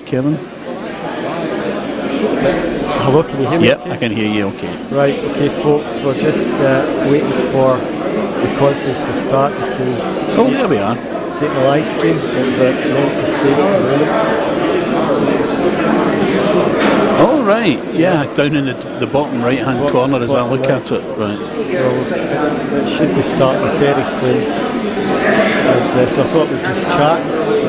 Kevin? Hello, can you hear me? Yep, I can hear you okay. Right, okay folks, we're just waiting for the conference to start. Oh, there we are. See the live stream, it's at Multistream at the moment. Oh right, yeah, down in the bottom right hand corner as I look at it. Right. So it should be starting very soon. And, so I thought we'd just chat and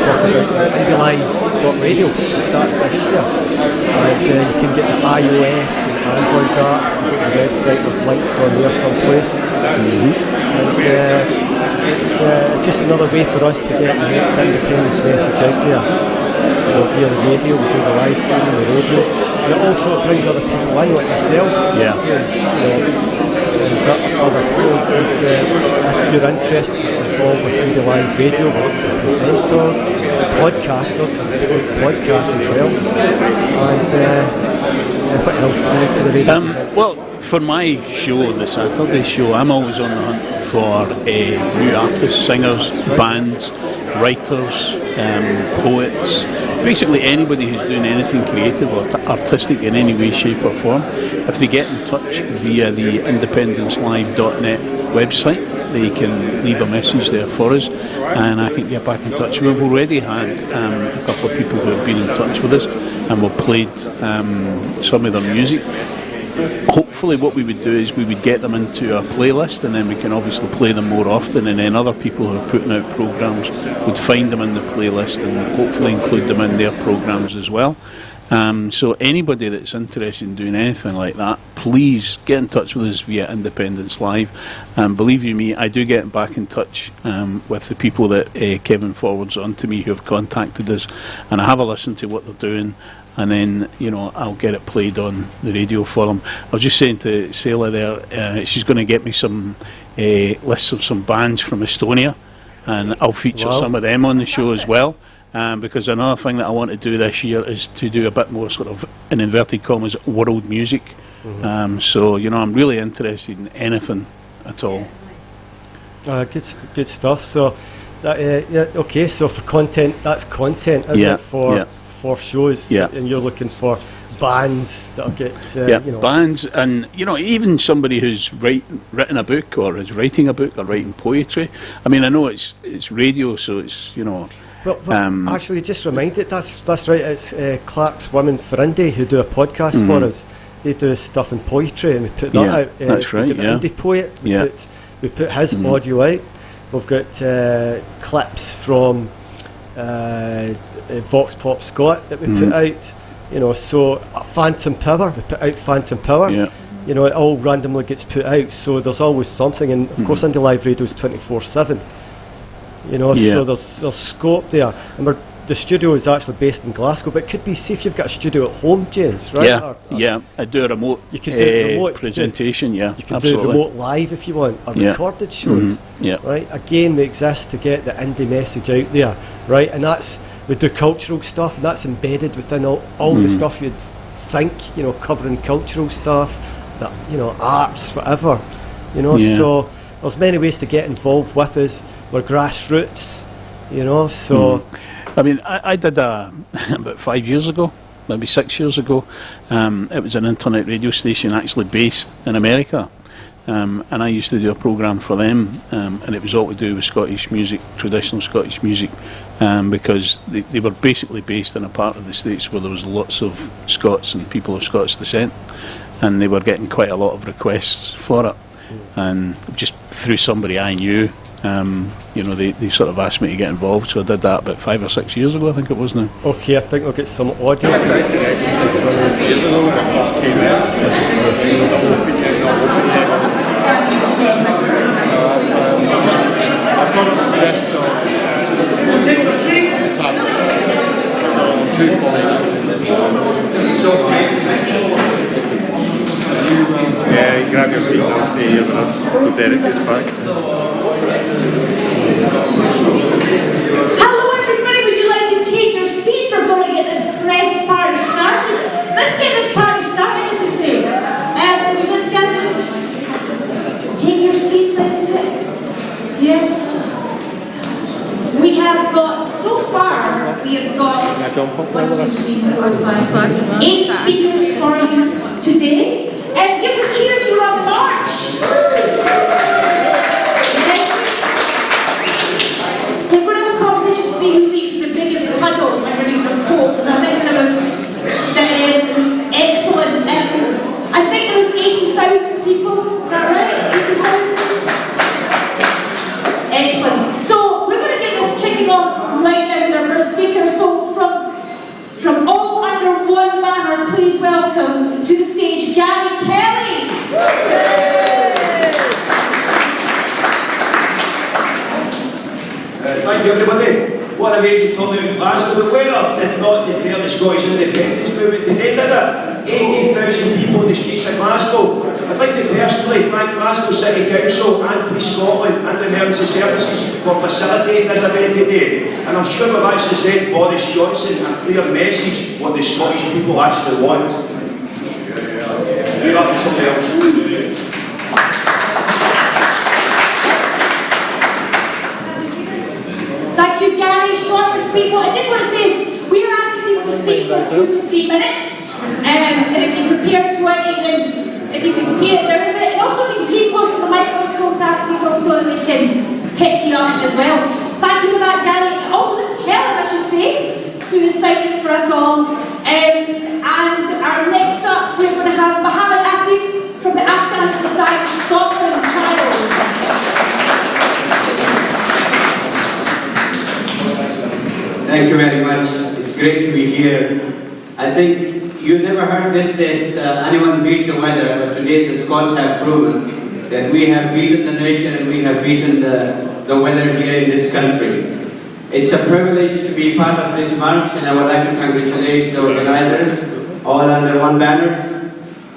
talk about IndieLive.radio to start this year. And you can get the iOS and Android app, the website with links on there someplace. And it's just another way for us to get the independence message out there. We'll be on the radio, we do the live stream on the radio. And it also brings other people in, like yourself. Yeah. And other people. And if you're interested involved with IndieLive Radio, we're presenters, podcasters, we do podcasts as well. And what else do we need to the radio? Well, for my show, the Saturday show, I'm always on the hunt for new artists, singers, bands, writers, poets, basically anybody who's doing anything creative or artistic in any way, shape or form. If they get in touch via the independencelive.net website, they can leave a message there for us and I can get back in touch. We've already had a couple of people who have been in touch with us and we've played some of their music. Hopefully what we would do is we would get them into our playlist and then we can obviously play them more often, and then other people who are putting out programmes would find them in the playlist and hopefully include them in their programmes as well. So anybody that's interested in doing anything like that, please get in touch with us via Independence Live. Believe you me, I do get back in touch with the people that Kevin forwards on to me who have contacted us, and I have a listen to what they're doing, and then I'll get it played on the radio for them. I was just saying to Selah there, she's going to get me some lists of some bands from Estonia, and I'll feature some of them on the show as well. Because another thing that I want to do this year is to do a bit more sort of, in inverted commas, world music. So I'm really interested in anything at all. Good stuff. So okay, so for content, that's content, isn't it, for shows? And you're looking for bands that'll get bands, and even somebody who's written a book or is writing a book or writing poetry. I mean, I know it's radio, so it's Well, actually, just reminded, that's right, it's Clark's Women for Indie who do a podcast for us. They do stuff in poetry and we put that out. That's right, Indie Poet, we put his audio out. We've got clips from Vox Pop Scott that we put out. So Phantom Power, we put out Phantom Power. It all randomly gets put out, so there's always something, and of course Indie Live Radio is 24/7. So there's scope there, and we're the studio is actually based in Glasgow, but it could be, see if you've got a studio at home, James, right? Yeah, yeah. I do a remote, you can do remote presentation, you yeah, can absolutely. do remote live if you want, or recorded shows, right? Again, they exist to get the indie message out there, right? And that's, we do cultural stuff, and that's embedded within all the stuff you'd think, you know, covering cultural stuff, that, you know, arts, whatever, you know. So there's many ways to get involved with us. We're grassroots, you know, so... I mean, I did about 5 years ago, maybe 6 years ago, it was an internet radio station actually based in America, and I used to do a programme for them, and it was all to do with Scottish music, traditional Scottish music, because they were basically based in a part of the States where there was lots of Scots and people of Scots descent, and they were getting quite a lot of requests for it, and just through somebody I knew, you know, they sort of asked me to get involved, so I did that about 5 or 6 years ago, I think it was now. Okay, I think we'll get some audio. Yeah, you grab your seat and I'll stay here with us till Derek gets back. Hello everybody, would you like to take your seats? We're going to get this press party started. Let's get this party started, as they say. Would you like to take your seats, ladies and gentlemen? Yes. We have got, so far, we have got 1, 2, 3, 4, 5, 8 speakers for you today. And give us a cheer if you're on the march. We're going to have a competition to see who leaves the biggest puddle underneath their coat. Because I think there was excellent. I think there was 80,000 people. Is that right? 80,000. Excellent. So we're going to get this kicking off right now with our first speaker. So from all under one banner, please welcome to the stage Gary Kelly. Thank you everybody. What an amazing turnout in Glasgow. The weather did not deter the Scottish independence movement today, did it? 80,000 people in the streets of Glasgow. I'd like to personally thank Glasgow City Council and Police Scotland and the emergency services for facilitating this event today. And I'm sure we've actually sent Boris Johnson a clear message what the Scottish people actually want. Do that for somebody else. Thank you, Gary. Short and sweet. What I did want to say is we're asking people to speak for 2 to 3 minutes. And if you prepare 20, then if you can prepare it down a bit. And also if you can keep close to the mic, I was told to ask people so that they can pick you up as well. Thank you for that, Gary. Also, this is Helen, I should say, who is signing for us all. And our next up, we're going to have Mohammed Asif from the Afghan Society Scotland Child. Thank you very much. It's great to be here. I think you never heard this test, anyone beat the weather, but today the Scots have proven that we have beaten the nature and we have beaten the weather here in this country. It's a privilege to be part of this march, and I would like to congratulate the organizers, all under one banner.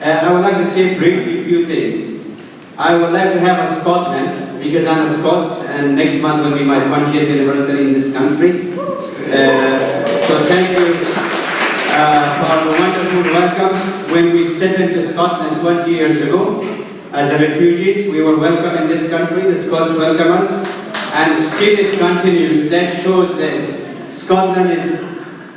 I would like to say briefly a few things. I would like to have a Scotland, because I'm a Scots, and next month will be my 20th anniversary in this country. So thank you for the wonderful welcome. When we stepped into Scotland 20 years ago, as a refugees, we were welcome in this country, the Scots welcome us, and still it continues. That shows that Scotland is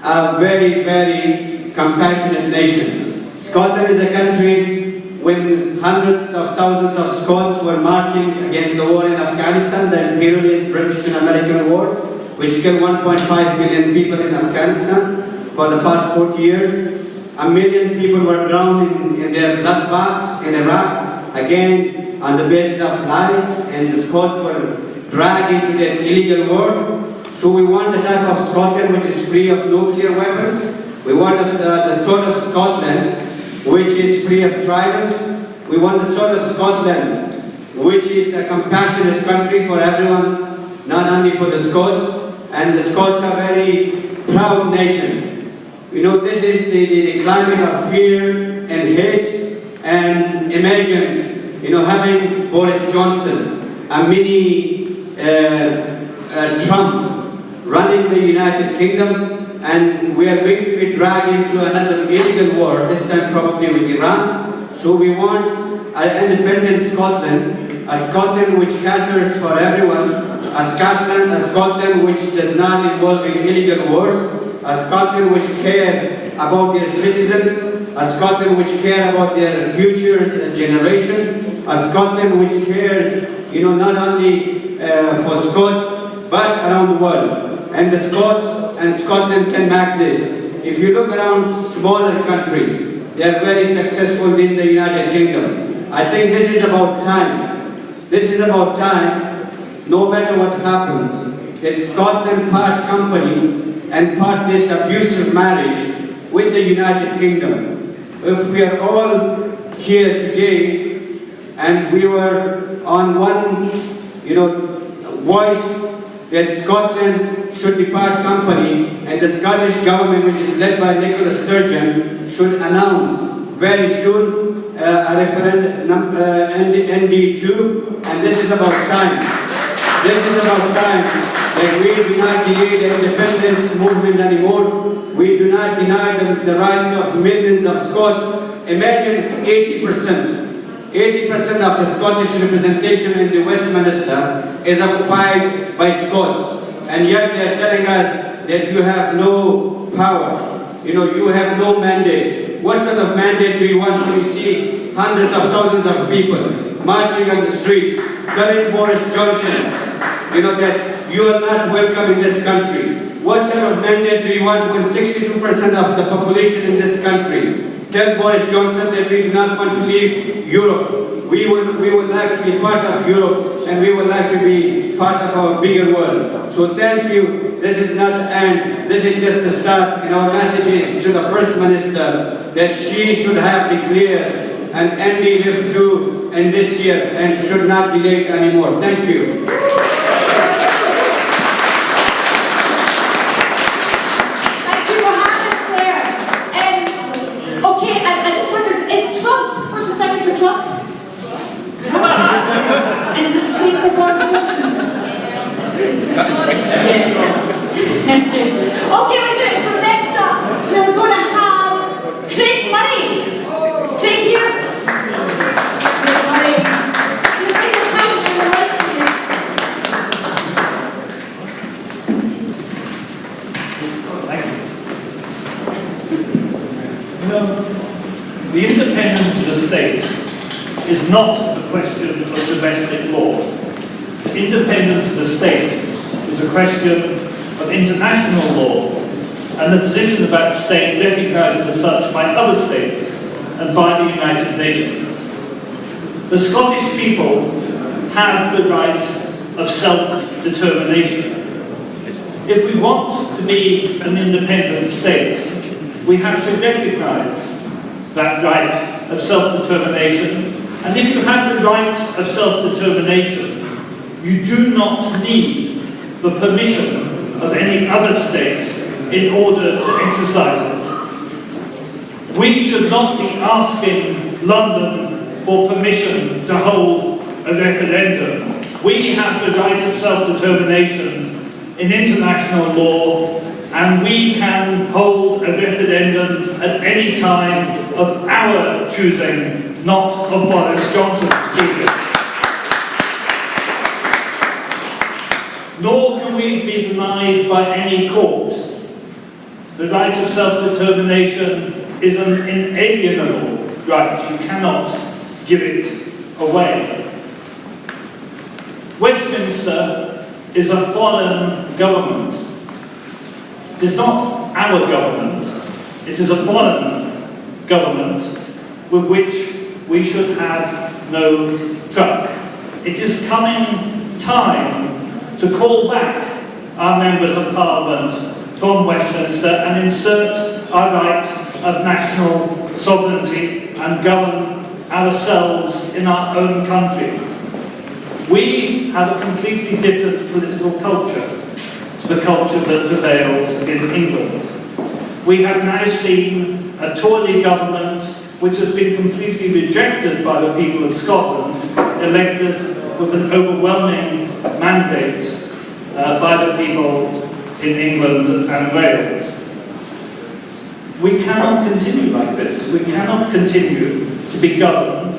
a very, very compassionate nation. Scotland is a country when hundreds of thousands of Scots were marching against the war in Afghanistan, the imperialist British and American wars, which killed 1.5 million people in Afghanistan for the past 40 years. 1 million people were drowned in their bloodbath in Iraq, again on the basis of lies, and the Scots were dragged into that illegal war. So we want a type of Scotland which is free of nuclear weapons. We want the sort of Scotland which is free of tyrant. We want the sort of Scotland which is a compassionate country for everyone, not only for the Scots. And the Scots are very proud nation. You know, this is the climate of fear and hate, and imagine, you know, having Boris Johnson, a mini Trump, running the United Kingdom, and we are going to be dragged into another illegal war, this time probably with Iran. So we want an independent Scotland, a Scotland which caters for everyone, a Scotland which does not involve in illegal wars, a Scotland which cares about their citizens, a Scotland which cares about their future generation, a Scotland which cares, you know, not only for Scots, but around the world. And the Scots and Scotland can make this. If you look around smaller countries, they are very successful in the United Kingdom. I think this is about time. This is about time, no matter what happens, that Scotland part company and part this abusive marriage with the United Kingdom. If we are all here today and we were on one, you know, voice that Scotland should be part company, and the Scottish government, which is led by Nicola Sturgeon, should announce very soon a referendum, ND2, and this is about time. This is about time that we do not delay the independence movement anymore. We do not deny the rights of millions of Scots. Imagine 80% of the Scottish representation in the Westminster is occupied by Scots, and yet they are telling us that you have no power, you know, you have no mandate. What sort of mandate do you want when you see hundreds of thousands of people marching on the streets, telling Boris Johnson, you know, that you are not welcome in this country? What sort of mandate do you want when 62% of the population in this country tell Boris Johnson that we do not want to leave Europe? We would like to be part of Europe, and we would like to be part of our bigger world. So thank you. This is not the end. This is just the start. And our message is to the First Minister that she should have declared an ND2 in this year and should not delay it anymore. Thank you. And is it the same for Boris Johnson? Okay, let's do it. So next up, we're going to have Craig Murray. Is Craig here? Craig Murray. You bring your title in the right here. Thank you. You know, the independence of the state is not a question of domestic law. Independence of the state is a question of international law, and the position about the state recognised as such by other states and by the United Nations. The Scottish people have the right of self-determination. If we want to be an independent state, we have to recognise that right of self-determination. And if you have the right of self-determination, you do not need the permission of any other state in order to exercise it. We should not be asking London for permission to hold a referendum. We have the right of self-determination in international law, and we can hold a referendum at any time of our choosing, not of Boris Johnson's choosing. Nor can we be denied by any court. The right of self-determination is an inalienable right. You cannot give it away. Westminster is a foreign government. It is not our government. It is a foreign government with which we should have no truck. It is coming time to call back our members of Parliament from Westminster and insert our right of national sovereignty and govern ourselves in our own country. We have a completely different political culture to the culture that prevails in England. We have now seen a Tory government which has been completely rejected by the people of Scotland, elected with an overwhelming mandate by the people in England and Wales. We cannot continue like this. We cannot continue to be governed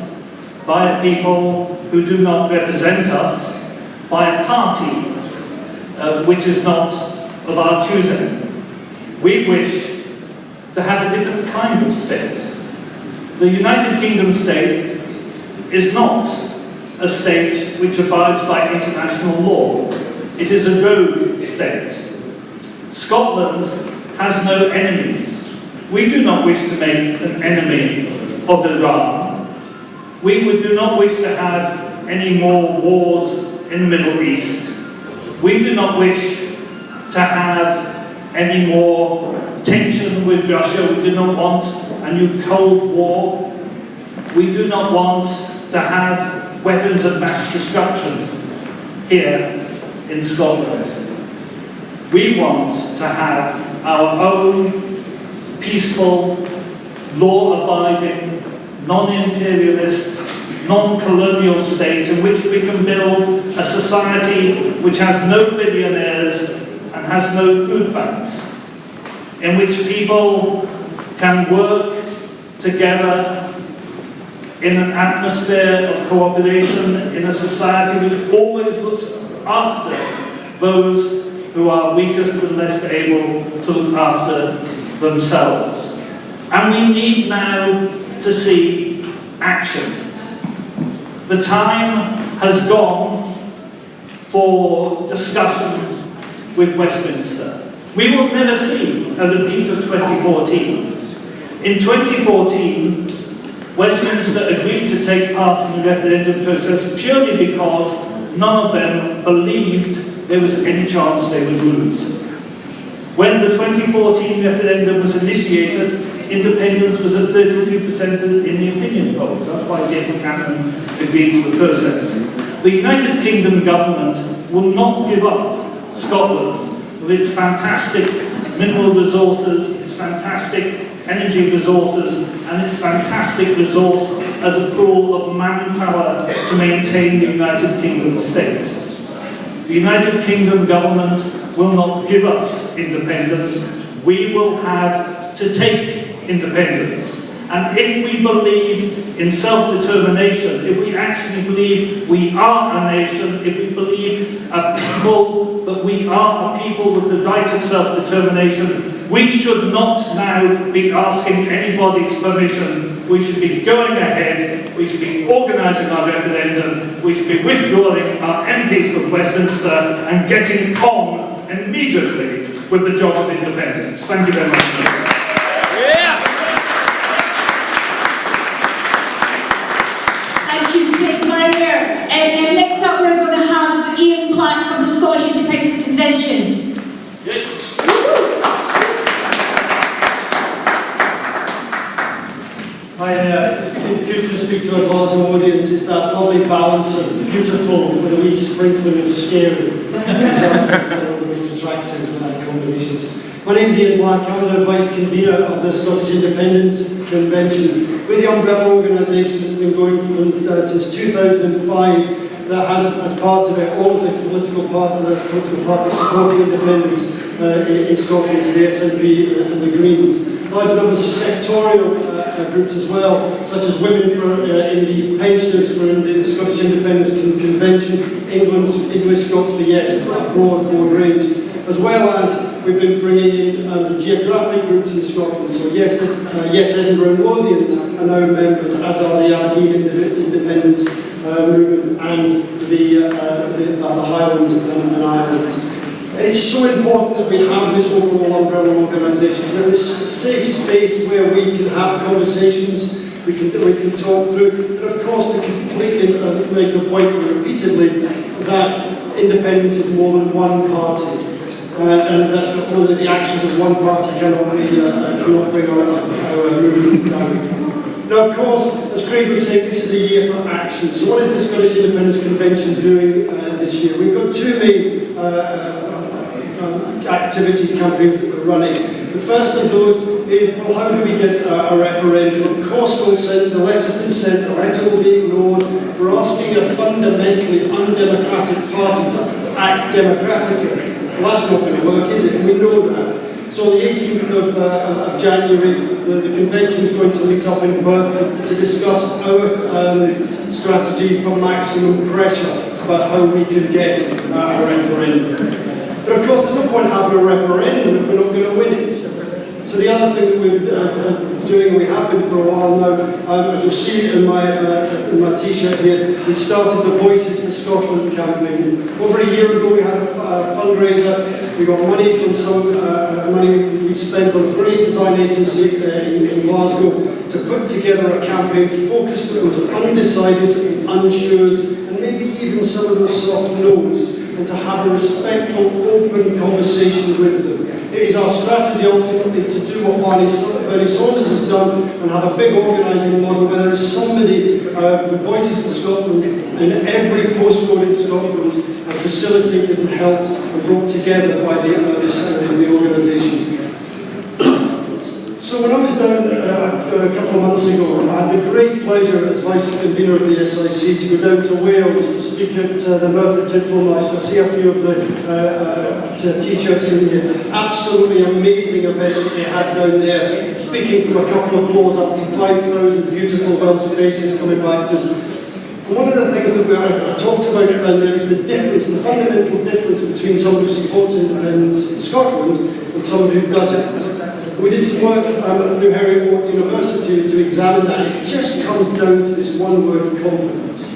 by a people who do not represent us, by a party which is not of our choosing. We wish to have a different kind of state. The United Kingdom state is not a state which abides by international law. It is a rogue state. Scotland has no enemies. We do not wish to make an enemy of Iran. We do not wish to have any more wars in the Middle East. We do not wish to have any more tension with Russia. We do not want a new Cold War. We do not want to have weapons of mass destruction here in Scotland. We want to have our own peaceful, law-abiding, non-imperialist, non-colonial state in which we can build a society which has no billionaires and has no food banks, in which people can work together in an atmosphere of cooperation, in a society which always looks after those who are weakest and less able to look after themselves. And we need now to see action. The time has gone for discussions with Westminster. We will never see a repeat of 2014. In 2014, Westminster agreed to take part in the referendum process purely because none of them believed there was any chance they would lose. When the 2014 referendum was initiated, independence was at 32% in the opinion polls. That's why David Cameron agreed to the process. The United Kingdom government will not give up Scotland with its fantastic mineral resources, its fantastic energy resources, and its fantastic resource as a pool of manpower to maintain the United Kingdom state. The United Kingdom government will not give us independence. We will have to take independence. And if we believe in self-determination, if we actually believe we are a nation, if we believe a people, that we are a people with the right of self-determination, we should not now be asking anybody's permission. We should be going ahead, we should be organising our referendum, we should be withdrawing our MPs from Westminster and getting on immediately with the job of independence. Thank you very much. Thank you, Kate Meyer. And next up we're going to have Ian Platt from the Scottish Independence Convention. Hi, it's good to speak to a Glasgow audience. It's that lovely balance of beautiful with a wee sprinkling of scary, which I think is one of the most attractive combinations. My name's Ian Black. I'm the Vice Convener of the Scottish Independence Convention. We're the umbrella organisation that's been going since 2005 that has, as part of it, all of the political parties supporting independence in Scotland, the SNP and the Greens. Large numbers of sectorial groups as well, such as Women in the Pensioners for the Scottish Independence Convention, English Scots for Yes, a broad range, as well as we've been bringing in the geographic groups in Scotland. So Yes Edinburgh and Lothians are now members, as are the Aberdeen Independence Movement and the Highlands and Islands. And it's so important that we have this overall umbrella organisation, so this safe space where we can have conversations, we can talk through, but of course to completely make the point repeatedly that independence is more than one party, and that the actions of one party cannot bring our movement down. Now, of course, as Craig was saying, this is a year for action. So what is the Scottish Independence Convention doing this year? We've got two main activities, campaigns that we're running. The first of those is, well, how do we get a referendum? Of course we'll send, the letter's been sent, the letter will be ignored. We're asking a fundamentally undemocratic party to act democratically. Well, that's not going to work, is it? And we know that. So on the 18th of January, the convention is going to meet up in Perth to discuss our strategy for maximum pressure about how we can get a referendum. But of course, there's no point having a referendum if we're not going to win it. So the other thing that we're doing, we have been for a while now, as you'll see in my t-shirt here, we started the Voices for Scotland campaign. Over a year ago we had a fundraiser. We got money from some money we spent on a brilliant design agency in Glasgow to put together a campaign focused on those undecided and unsures, and maybe even some of those soft no's, and to have a respectful, open conversation with them. It is our strategy ultimately to do what Bernie Saunders has done and have a big organising model where there is somebody for Voices for Scotland in every postcode in Scotland facilitated and helped and brought together by the organisation. So when I was down a couple of months ago, I had the great pleasure as Vice-Convener of the SIC to go down to Wales to speak at the Merthyr Tydfil March. I see a few of the t-shirts in here. Absolutely amazing event that they had down there, speaking from a couple of floors up to 5,000 beautiful Welsh faces coming back to us. And one of the things that I talked about down there is the difference, the fundamental difference between someone who supports independence in Scotland and someone who doesn't. We did some work through Heriot University to examine that. It just comes down to this one word: confidence.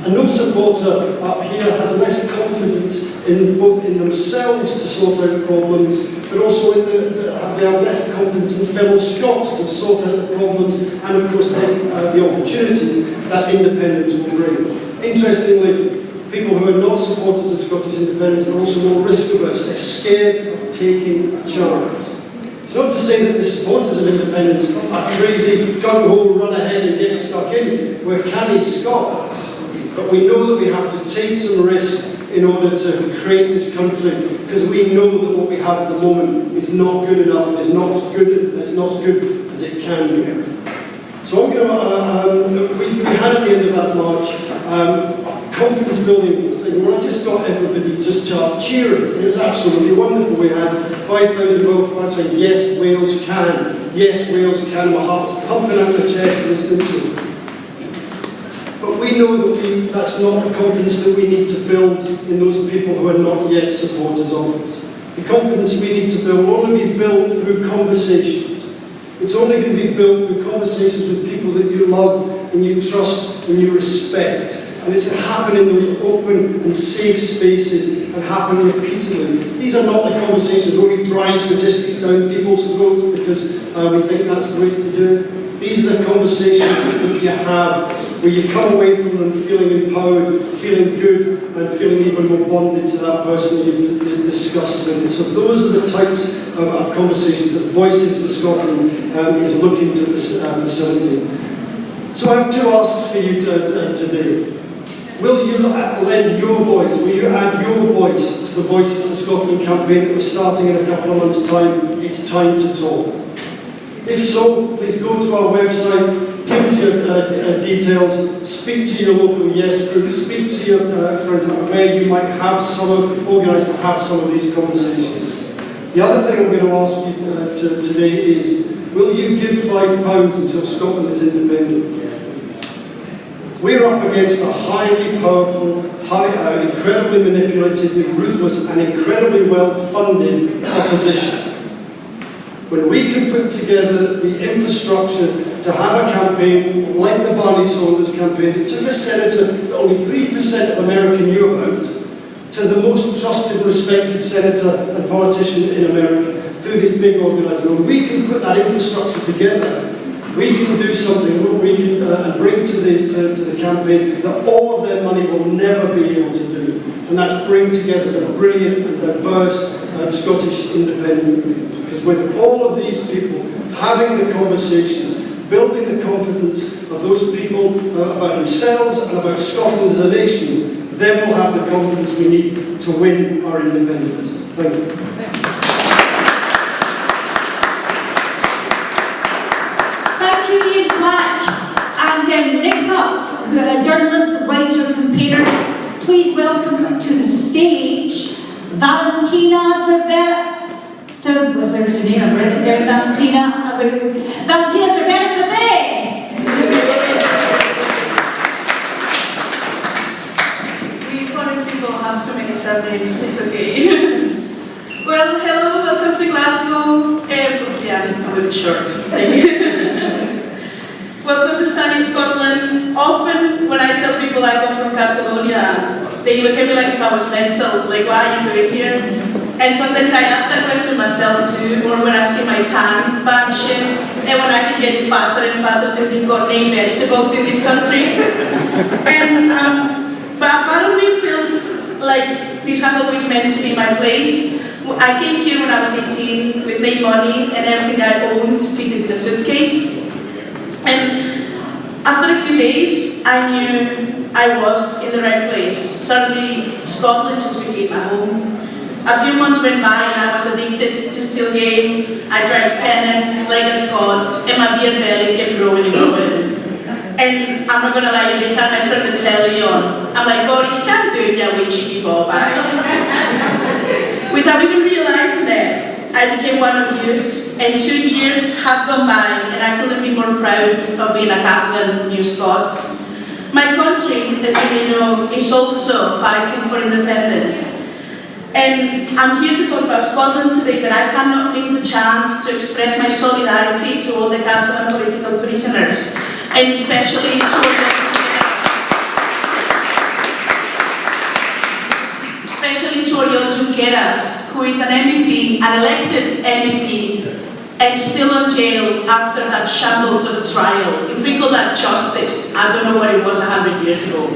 And no supporter up here has less confidence in both in themselves to sort out problems, but also they have less confidence in fellow Scots to sort out the problems and of course take the opportunities that independence will bring. Interestingly, people who are not supporters of Scottish independence are also more risk averse. They're scared of taking a chance. It's not to say that the supporters of independence are crazy, gung-ho, run ahead and get stuck in. We're canny Scots. But we know that we have to take some risk in order to create this country, because we know that what we have at the moment is not good enough, it's not as good as it can be. So I'm going to, we had at the end of that march a confidence building thing where I just got everybody to start cheering. It was absolutely wonderful. We had 5,000 Welsh saying, yes, Wales can. Yes, Wales can. My heart was pumping out my chest listening to it. But we know that that's not the confidence that we need to build in those people who are not yet supporters of us. The confidence we need to build will only be built through conversations. It's only going to be built through conversations with people that you love and you trust and you respect. And it's to happen in those open and safe spaces and happen repeatedly. These are not the conversations where we drive statistics down people's throats because we think that's the way to do it. These are the conversations that you have where you come away from them feeling empowered, feeling good, and feeling even more bonded to that person you discussed with. So those are the types of conversations that Voices for Scotland is looking to facilitate. So I have two asks for you today. Will you lend your voice, will you add your voice to the Voices for Scotland campaign that we're starting in a couple of months' time? It's time to talk. If so, please go to our website, give us your details, speak to your local Yes group, speak to your friends about where you might have organise to have some of these conversations. The other thing I'm going to ask you today is, will you give £5 until Scotland is independent? We're up against a highly powerful, incredibly manipulative, ruthless and incredibly well-funded opposition. When we can put together the infrastructure to have a campaign like the Bernie Saunders campaign that took a senator that only 3% of America knew about to the most trusted and respected senator and politician in America through this big organisation, when we can put that infrastructure together, we can do something what we can and bring to the campaign that all of their money will never be able to do, and that's bring together a brilliant and diverse Scottish independent movement. Because with all of these people having the conversations, building the confidence of those people about themselves and about Scotland as a nation, then we'll have the confidence we need to win our independence. Thank you. stage Valentina Cervera-Café. We foreign people have too many surnames, it's okay. Well, hello, welcome to Glasgow. Yeah, I'm a bit short. Welcome to sunny Scotland. Often when I tell people I come from Catalonia, they look at me like if I was mental, like why are you doing here? And sometimes I ask that question myself too, or when I see my tan vanishing, and when I keep getting fatter and fatter because we've got named vegetables in this country. And but a part of me feels like this has always meant to be my place. I came here when I was 18 with no money and everything I owned fitted in a suitcase. And after a few days, I knew I was in the right place. Suddenly, Scotland just became my home. A few months went by and I was addicted to still game. I drank pennants, like a Scots, and my beer belly kept growing and growing. And I'm not gonna lie, every time I turn the telly on, I'm like, Boris, can't do it, yeah, wait, cheeky ball back. Without even realizing that, I became one of yours, and 2 years have gone by, and I couldn't be more proud of being a Catalan New Scot. My country, as you know, is also fighting for independence. And I'm here to talk about Scotland today, but I cannot miss the chance to express my solidarity to all the Catalan political prisoners, and especially to Oriol Junqueras, who is an MEP, an elected MEP, and still on jail after that shambles of a trial. If we call that justice, I don't know what it was 100 years ago.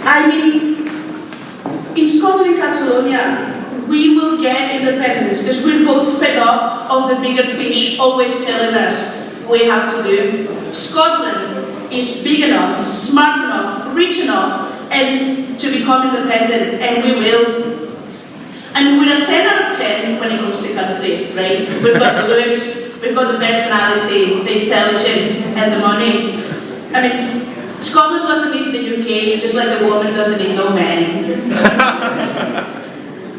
I mean, in Scotland and Catalonia, we will get independence because we're both fed up of the bigger fish always telling us what we have to do. Scotland is big enough, smart enough, rich enough, and to become independent, and we will. And we're a 10 out of 10 when it comes to countries, right? We've got the looks, we've got the personality, the intelligence, and the money. I mean, Scotland doesn't need the UK, just like a woman doesn't need no man.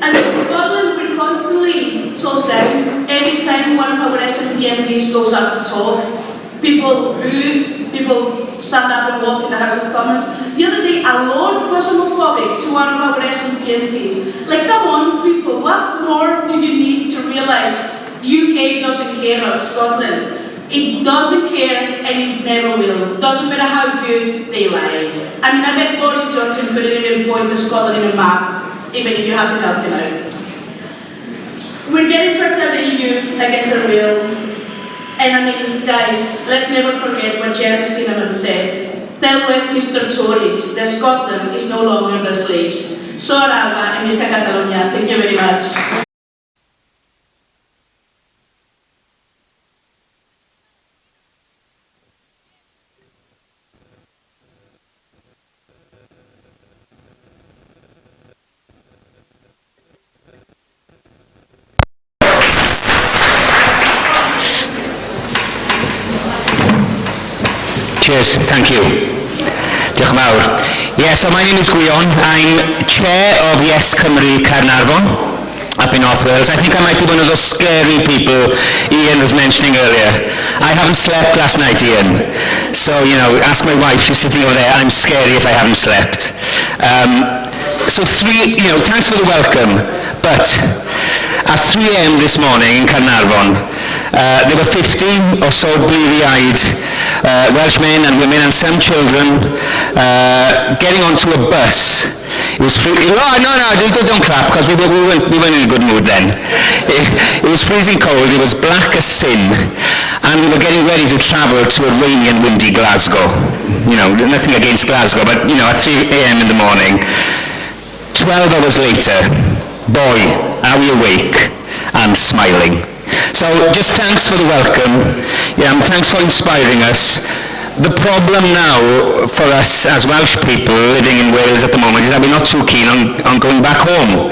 And in Scotland, we're constantly told down. Every time one of our SNP MPs goes out to talk, people boo, people stand up and walk in the House of Commons. The other day, a Lord was homophobic to one of our SNP MPs. Like, come on, people, what more do you need to realise UK doesn't care about Scotland? It doesn't care and it never will. Doesn't matter how good they lie. I mean, I bet Boris Johnson couldn't even point to Scotland in a map, even if you had to help him out. We're getting trapped out of the EU against our will. And I mean, guys, let's never forget what Jerry Cinnamon said. Tell Westminster Tories that Scotland is no longer their slaves. Sor Alba and Mr. Catalonia, thank you very much. Cheers, thank you. Diolch yn fawr. Yeah, so my name is Gwion. I'm chair of Yes Cymru Caernarfon up in North Wales. I think I might be one of those scary people Ian was mentioning earlier. I haven't slept last night, Ian. So, you know, ask my wife, she's sitting over there. I'm scary if I haven't slept. Thanks for the welcome. But at 3 a.m. this morning in Caernarfon, there were 50 or so bleary-eyed Welsh men and women and some children getting onto a bus. It was free. Don't clap because we weren't in a good mood then. It was freezing cold. It was black as sin, and we were getting ready to travel to a rainy and windy Glasgow. You know, nothing against Glasgow, but you know, at 3 a.m. in the morning. 12 hours later, boy, are we awake and smiling. So just thanks for the welcome, and thanks for inspiring us. The problem now for us as Welsh people living in Wales at the moment is that we're not too keen on going back home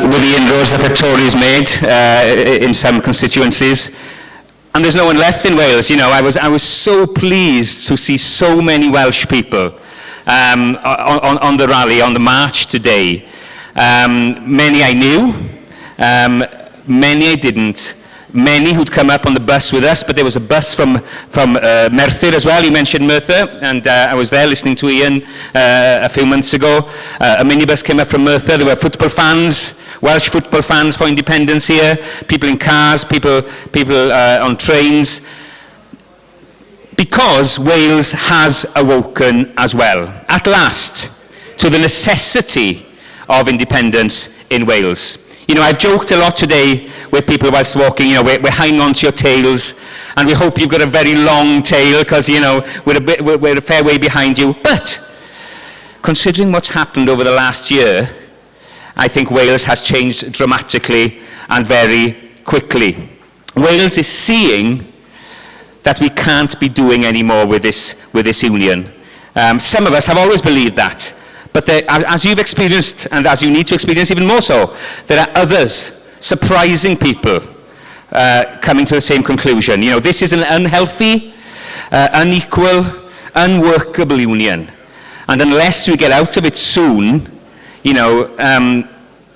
with the inroads that the Tories made in some constituencies. And there's no one left in Wales. You know, I was so pleased to see so many Welsh people on the rally, on the march today. Many I knew, many I didn't. Many who'd come up on the bus with us, but there was a bus from Merthyr as well. You mentioned Merthyr, and I was there listening to Ian a few months ago. A minibus came up from Merthyr. There were football fans, Welsh football fans for independence here, people in cars, people on trains, because Wales has awoken as well, at last, to the necessity of independence in Wales. You know, I've joked a lot today with people whilst walking, you know, we're hanging on to your tails, and we hope you've got a very long tail, because, you know, we're a fair way behind you. But, considering what's happened over the last year, I think Wales has changed dramatically and very quickly. Wales is seeing that we can't be doing any more with this union. Some of us have always believed that. But as you've experienced, and as you need to experience even more so, there are others, surprising people, coming to the same conclusion. You know, this is an unhealthy, unequal, unworkable union. And unless we get out of it soon, you know,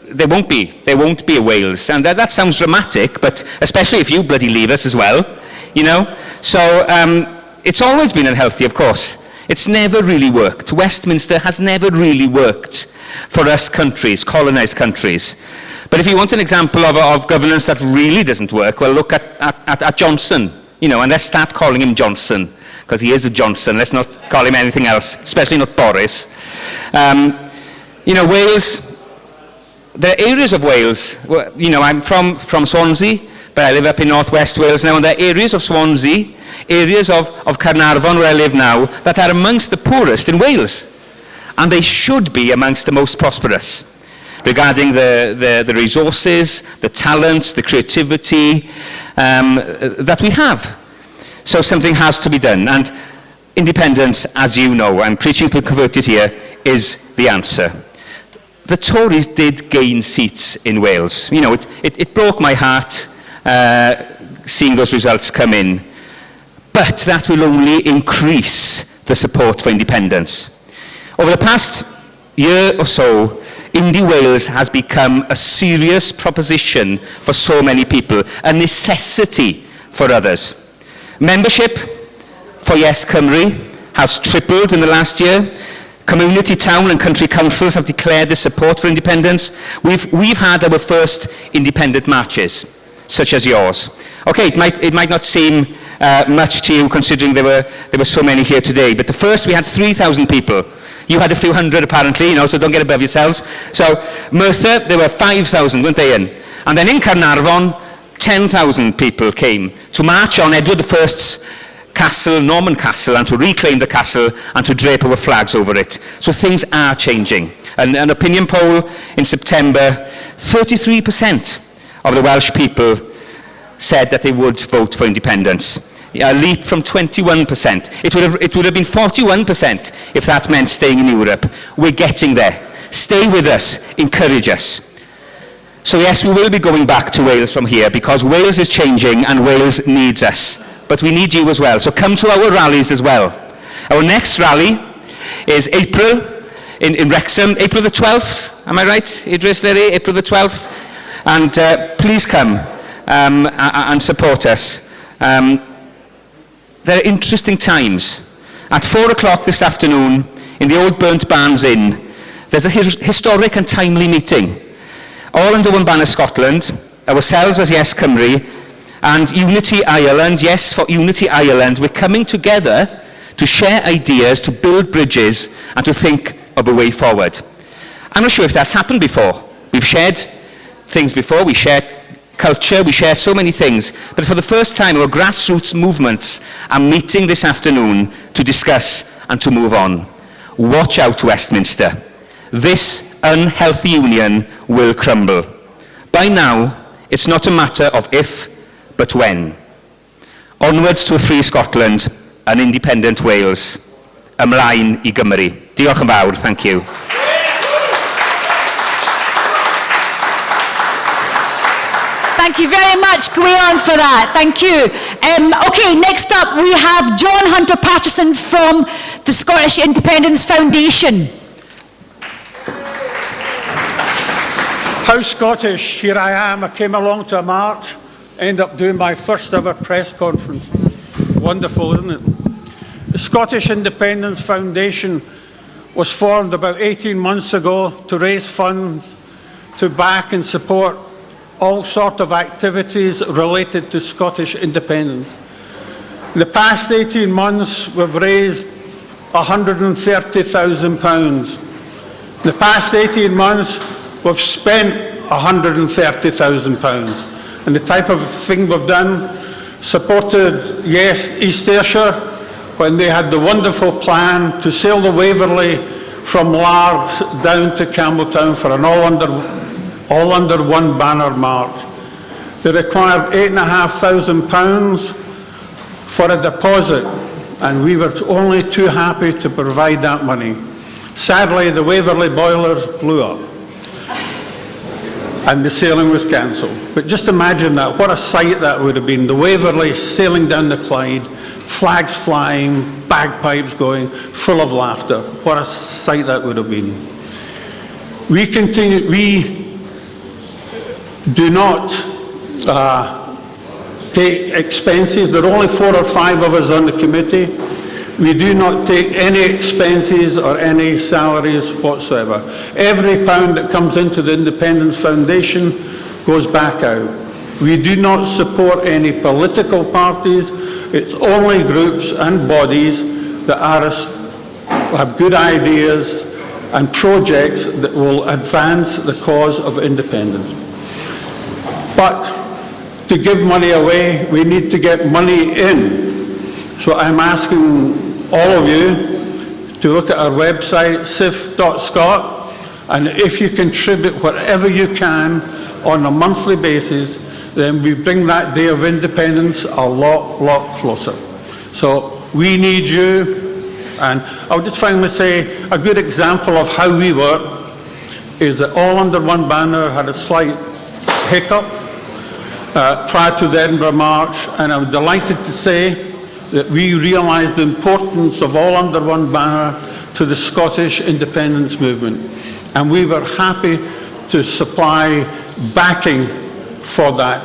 there won't be a Wales. And that sounds dramatic, but especially if you bloody leave us as well, you know. So it's always been unhealthy, of course. It's never really worked. Westminster has never really worked for us countries, colonised countries. But if you want an example of governance that really doesn't work, well, look at Johnson, you know, and let's start calling him Johnson, because he is a Johnson. Let's not call him anything else, especially not Boris. You know, Wales, there are areas of Wales, you know, I'm from Swansea, but I live up in northwest Wales now, and there are areas of Swansea, areas of Carnarvon, where I live now, that are amongst the poorest in Wales. And they should be amongst the most prosperous, regarding the resources, the talents, the creativity that we have. So something has to be done. And independence, as you know, I'm preaching to the converted here, is the answer. The Tories did gain seats in Wales. You know, it broke my heart seeing those results come in. But that will only increase the support for independence. Over the past year or so, Indie Wales has become a serious proposition for so many people, a necessity for others. Membership for Yes Cymru has tripled in the last year. Community, town and country councils have declared their support for independence. We've had our first independent marches, such as yours. Okay, it might not seem much to you, considering there were so many here today, but the first we had 3,000 people. You had a few hundred apparently, you know, so don't get above yourselves. So Merthyr, there were 5,000, weren't they, in? And then in Carnarvon, 10,000 people came to march on Edward I's castle, Norman Castle, and to reclaim the castle and to drape our flags over it. So things are changing. And an opinion poll in September, 33% of the Welsh people said that they would vote for independence. A leap from 21%. It would have been 41% if that meant staying in Europe. We're getting there. Stay with us. Encourage us. So yes, we will be going back to Wales from here, because Wales is changing and Wales needs us. But we need you as well. So come to our rallies as well. Our next rally is April in Wrexham, April the 12th. Am I right, Idris Leary? April the 12th. And please come and support us. There are interesting times. At 4 o'clock this afternoon, in the old Burnt Barns Inn, there's a historic and timely meeting. All under one banner Scotland, ourselves as Yes Cymru, and Unity Ireland, yes for Unity Ireland. We're coming together to share ideas, to build bridges, and to think of a way forward. I'm not sure if that's happened before. We've shared things before, we shared culture, we share so many things, but for the first time our grassroots movements are meeting this afternoon to discuss and to move on. Watch out, Westminster. This unhealthy union will crumble. By now, it's not a matter of if, but when. Onwards to a free Scotland, an independent Wales. Ymlaen I Gymru. Diolch yn fawr, thank you. Thank you very much, Gwion, for that. Thank you. Okay, next up we have John Hunter Patterson from the Scottish Independence Foundation. How Scottish, here I am. I came along to a march, ended up doing my first ever press conference. Wonderful, isn't it? The Scottish Independence Foundation was formed about 18 months ago to raise funds to back and support all sorts of activities related to Scottish independence. In the past 18 months, we've raised £130,000. In the past 18 months, we've spent £130,000. And the type of thing we've done, supported, yes, East Ayrshire, when they had the wonderful plan to sail the Waverley from Largs down to Campbelltown for an all under one banner march. They required £8,500 for a deposit, and we were only too happy to provide that money. Sadly, the Waverley boilers blew up and the sailing was cancelled. But just imagine that, what a sight that would have been. The Waverley sailing down the Clyde, flags flying, bagpipes going, full of laughter. What a sight that would have been. We do not take expenses. There are only 4 or 5 of us on the committee. We do not take any expenses or any salaries whatsoever. Every pound that comes into the Independence Foundation goes back out. We do not support any political parties. It's only groups and bodies that have good ideas and projects that will advance the cause of independence. But to give money away, we need to get money in. So I'm asking all of you to look at our website, sif.scot, and if you contribute whatever you can on a monthly basis, then we bring that day of independence a lot closer. So we need you. And I'll just finally say a good example of how we work is that All Under One Banner had a slight hiccup prior to the Edinburgh March, and I'm delighted to say that we realised the importance of All Under One Banner to the Scottish independence movement. And we were happy to supply backing for that,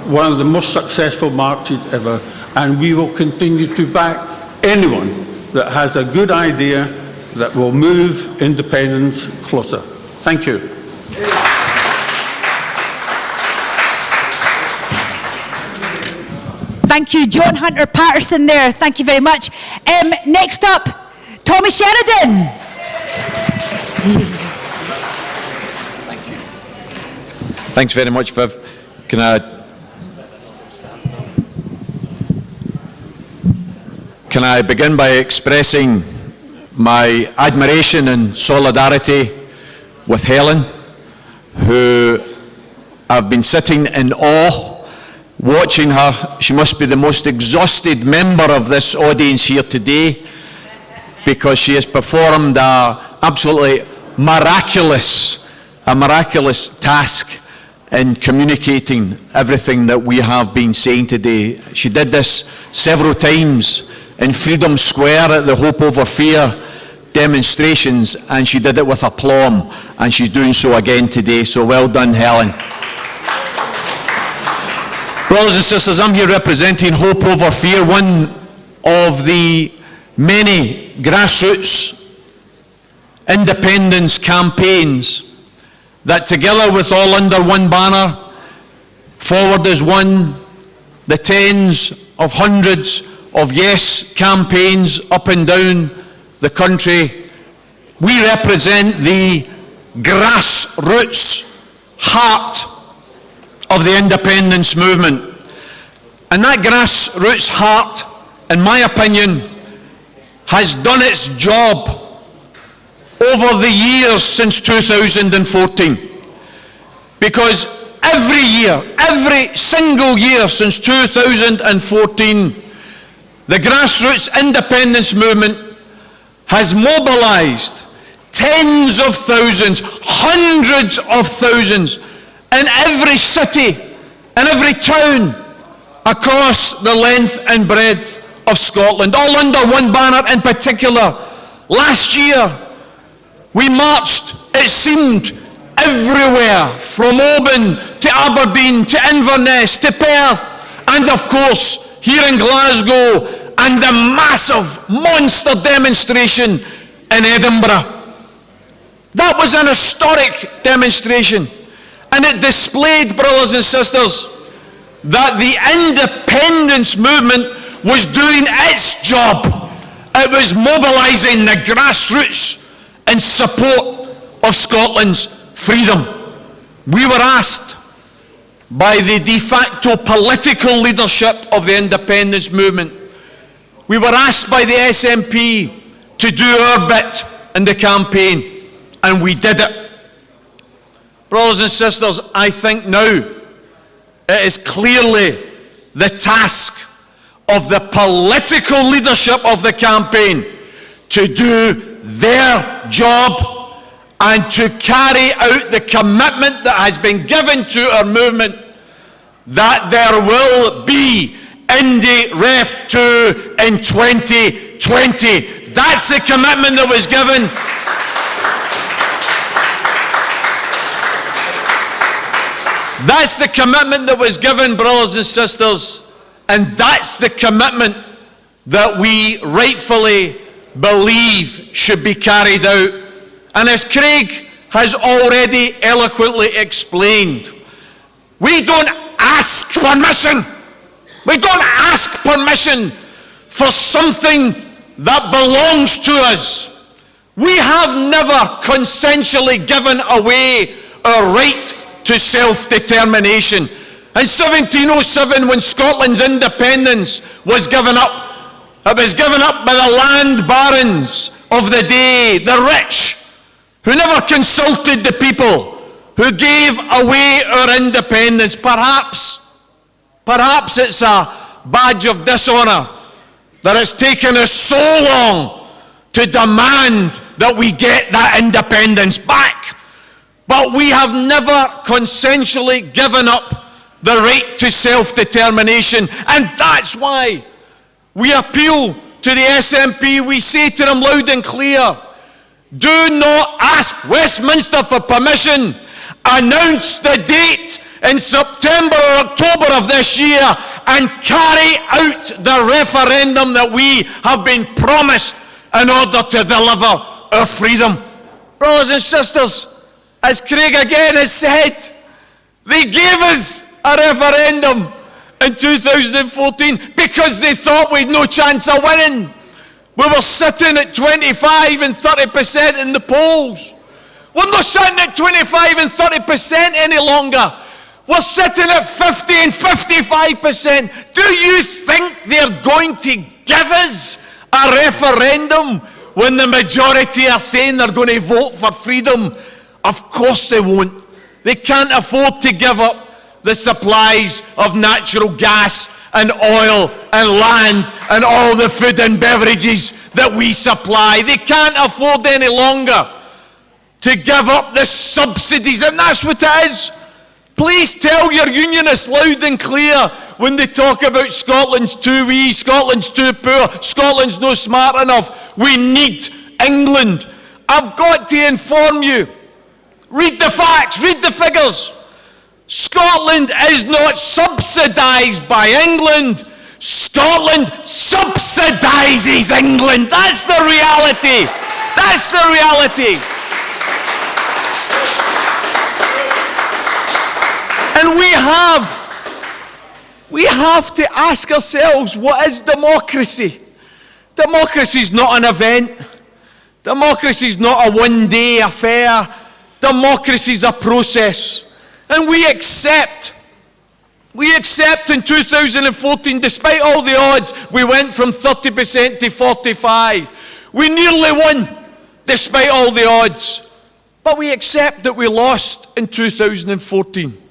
one of the most successful marches ever. And we will continue to back anyone that has a good idea that will move independence closer. Thank you. Thank you, John Hunter Patterson there. Thank you very much. Next up, Tommy Sheridan. Thank you. Thanks very much, Viv. Can I begin by expressing my admiration and solidarity with Helen, who I've been sitting in awe watching her. She must be the most exhausted member of this audience here today, because she has performed a absolutely miraculous task in communicating everything that we have been saying today. She did this several times in Freedom Square at the Hope Over Fear demonstrations, and she did it with aplomb, and she's doing so again today. So well done, Helen. Brothers and sisters, I'm here representing Hope Over Fear, one of the many grassroots independence campaigns that, together with All Under One Banner, Forward as One, the tens of hundreds of yes campaigns up and down the country, we represent the grassroots heart of the independence movement. And that grassroots heart, in my opinion, has done its job over the years since 2014. Because every single year since 2014, the grassroots independence movement has mobilized tens of thousands, hundreds of thousands in every city, in every town, across the length and breadth of Scotland, all under one banner in particular. Last year, we marched, it seemed, everywhere, from Oban to Aberdeen to Inverness to Perth, and of course, here in Glasgow, and the massive, monster demonstration in Edinburgh. That was an historic demonstration, and it displayed, brothers and sisters, that the independence movement was doing its job. It was mobilising the grassroots in support of Scotland's freedom. We were asked by the de facto political leadership of the independence movement, we were asked by the SNP to do our bit in the campaign, and we did it. Brothers and sisters, I think now it is clearly the task of the political leadership of the campaign to do their job and to carry out the commitment that has been given to our movement that there will be Indy Ref 2 in 2020. That's the commitment that was given. That's the commitment that was given, brothers and sisters, and that's the commitment that we rightfully believe should be carried out. And as Craig has already eloquently explained, we don't ask permission. We don't ask permission for something that belongs to us. We have never consensually given away our right to self-determination. In 1707, when Scotland's independence was given up, it was given up by the land barons of the day, the rich, who never consulted the people, who gave away our independence. Perhaps it's a badge of dishonour that it's taken us so long to demand that we get that independence back. But we have never consensually given up the right to self-determination, and that's why we appeal to the SNP. We say to them loud and clear, do not ask Westminster for permission. Announce the date in September or October of this year and carry out the referendum that we have been promised in order to deliver our freedom. Brothers and sisters, as Craig again has said, they gave us a referendum in 2014 because they thought we'd no chance of winning. We were sitting at 25 and 30% in the polls. We're not sitting at 25 and 30% any longer. We're sitting at 50 and 55%. Do you think they're going to give us a referendum when the majority are saying they're going to vote for freedom? Of course they won't. They can't afford to give up the supplies of natural gas and oil and land and all the food and beverages that we supply. They can't afford any longer to give up the subsidies, and that's what it is. Please tell your unionists loud and clear when they talk about Scotland's too wee, Scotland's too poor, Scotland's no smart enough. We need England. I've got to inform you. Read the facts, read the figures. Scotland is not subsidised by England. Scotland subsidises England. That's the reality. That's the reality. And we have to ask ourselves, what is democracy? Democracy is not an event. Democracy is not a one-day affair. Democracy is a process. And we accept in 2014, despite all the odds, we went from 30% to 45%. We nearly won, despite all the odds. But we accept that we lost in 2014.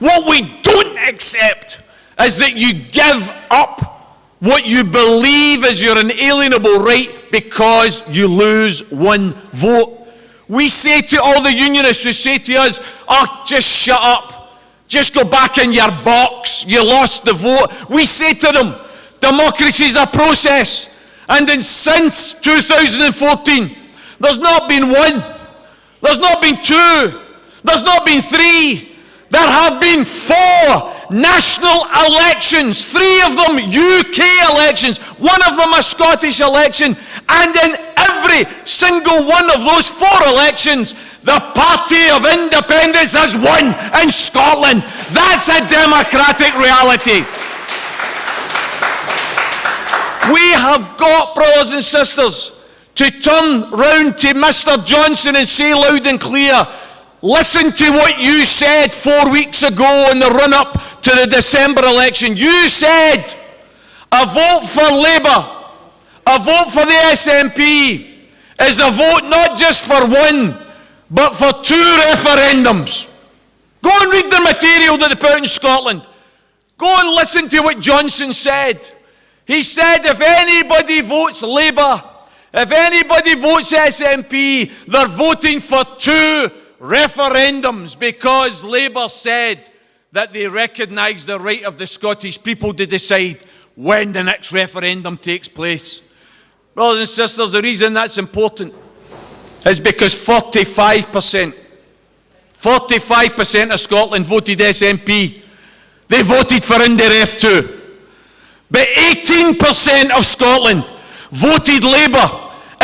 What we don't accept is that you give up what you believe is your inalienable right because you lose one vote. We say to all the unionists who say to us, oh, just shut up. Just go back in your box. You lost the vote. We say to them, democracy is a process. And since 2014, there's not been one, there's not been two, there's not been three. There have been 4 national elections, 3 of them UK elections, 1 of them a Scottish election, and in every single one of those 4 elections, the Party of Independence has won in Scotland. That's a democratic reality. We have got, brothers and sisters, to turn round to Mr. Johnson and say loud and clear, listen to what you said 4 weeks ago in the run-up to the December election. You said a vote for Labour, a vote for the SNP, is a vote not just for one, but for 2 referendums. Go and read the material that they put out in Scotland. Go and listen to what Johnson said. He said if anybody votes Labour, if anybody votes SNP, they're voting for 2 referendums, because Labour said that they recognise the right of the Scottish people to decide when the next referendum takes place. Brothers and sisters, the reason that's important is because 45% of Scotland voted SNP. They voted for Indiref too. But 18% of Scotland voted Labour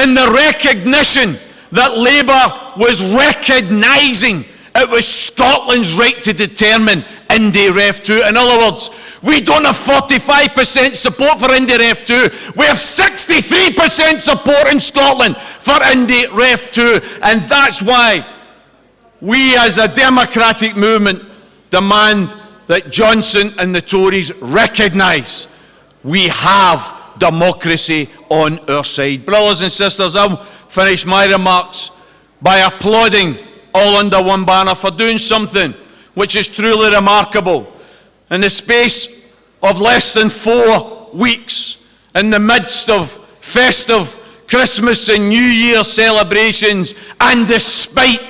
in the recognition that Labour was recognising it was Scotland's right to determine Indiref 2. In other words, we don't have 45% support for Indiref 2. We have 63% support in Scotland for Indiref 2. And that's why we as a democratic movement demand that Johnson and the Tories recognise we have democracy on our side. Brothers and sisters, I'll finish my remarks by applauding All Under One Banner for doing something which is truly remarkable. In the space of less than 4 weeks, in the midst of festive Christmas and New Year celebrations, and despite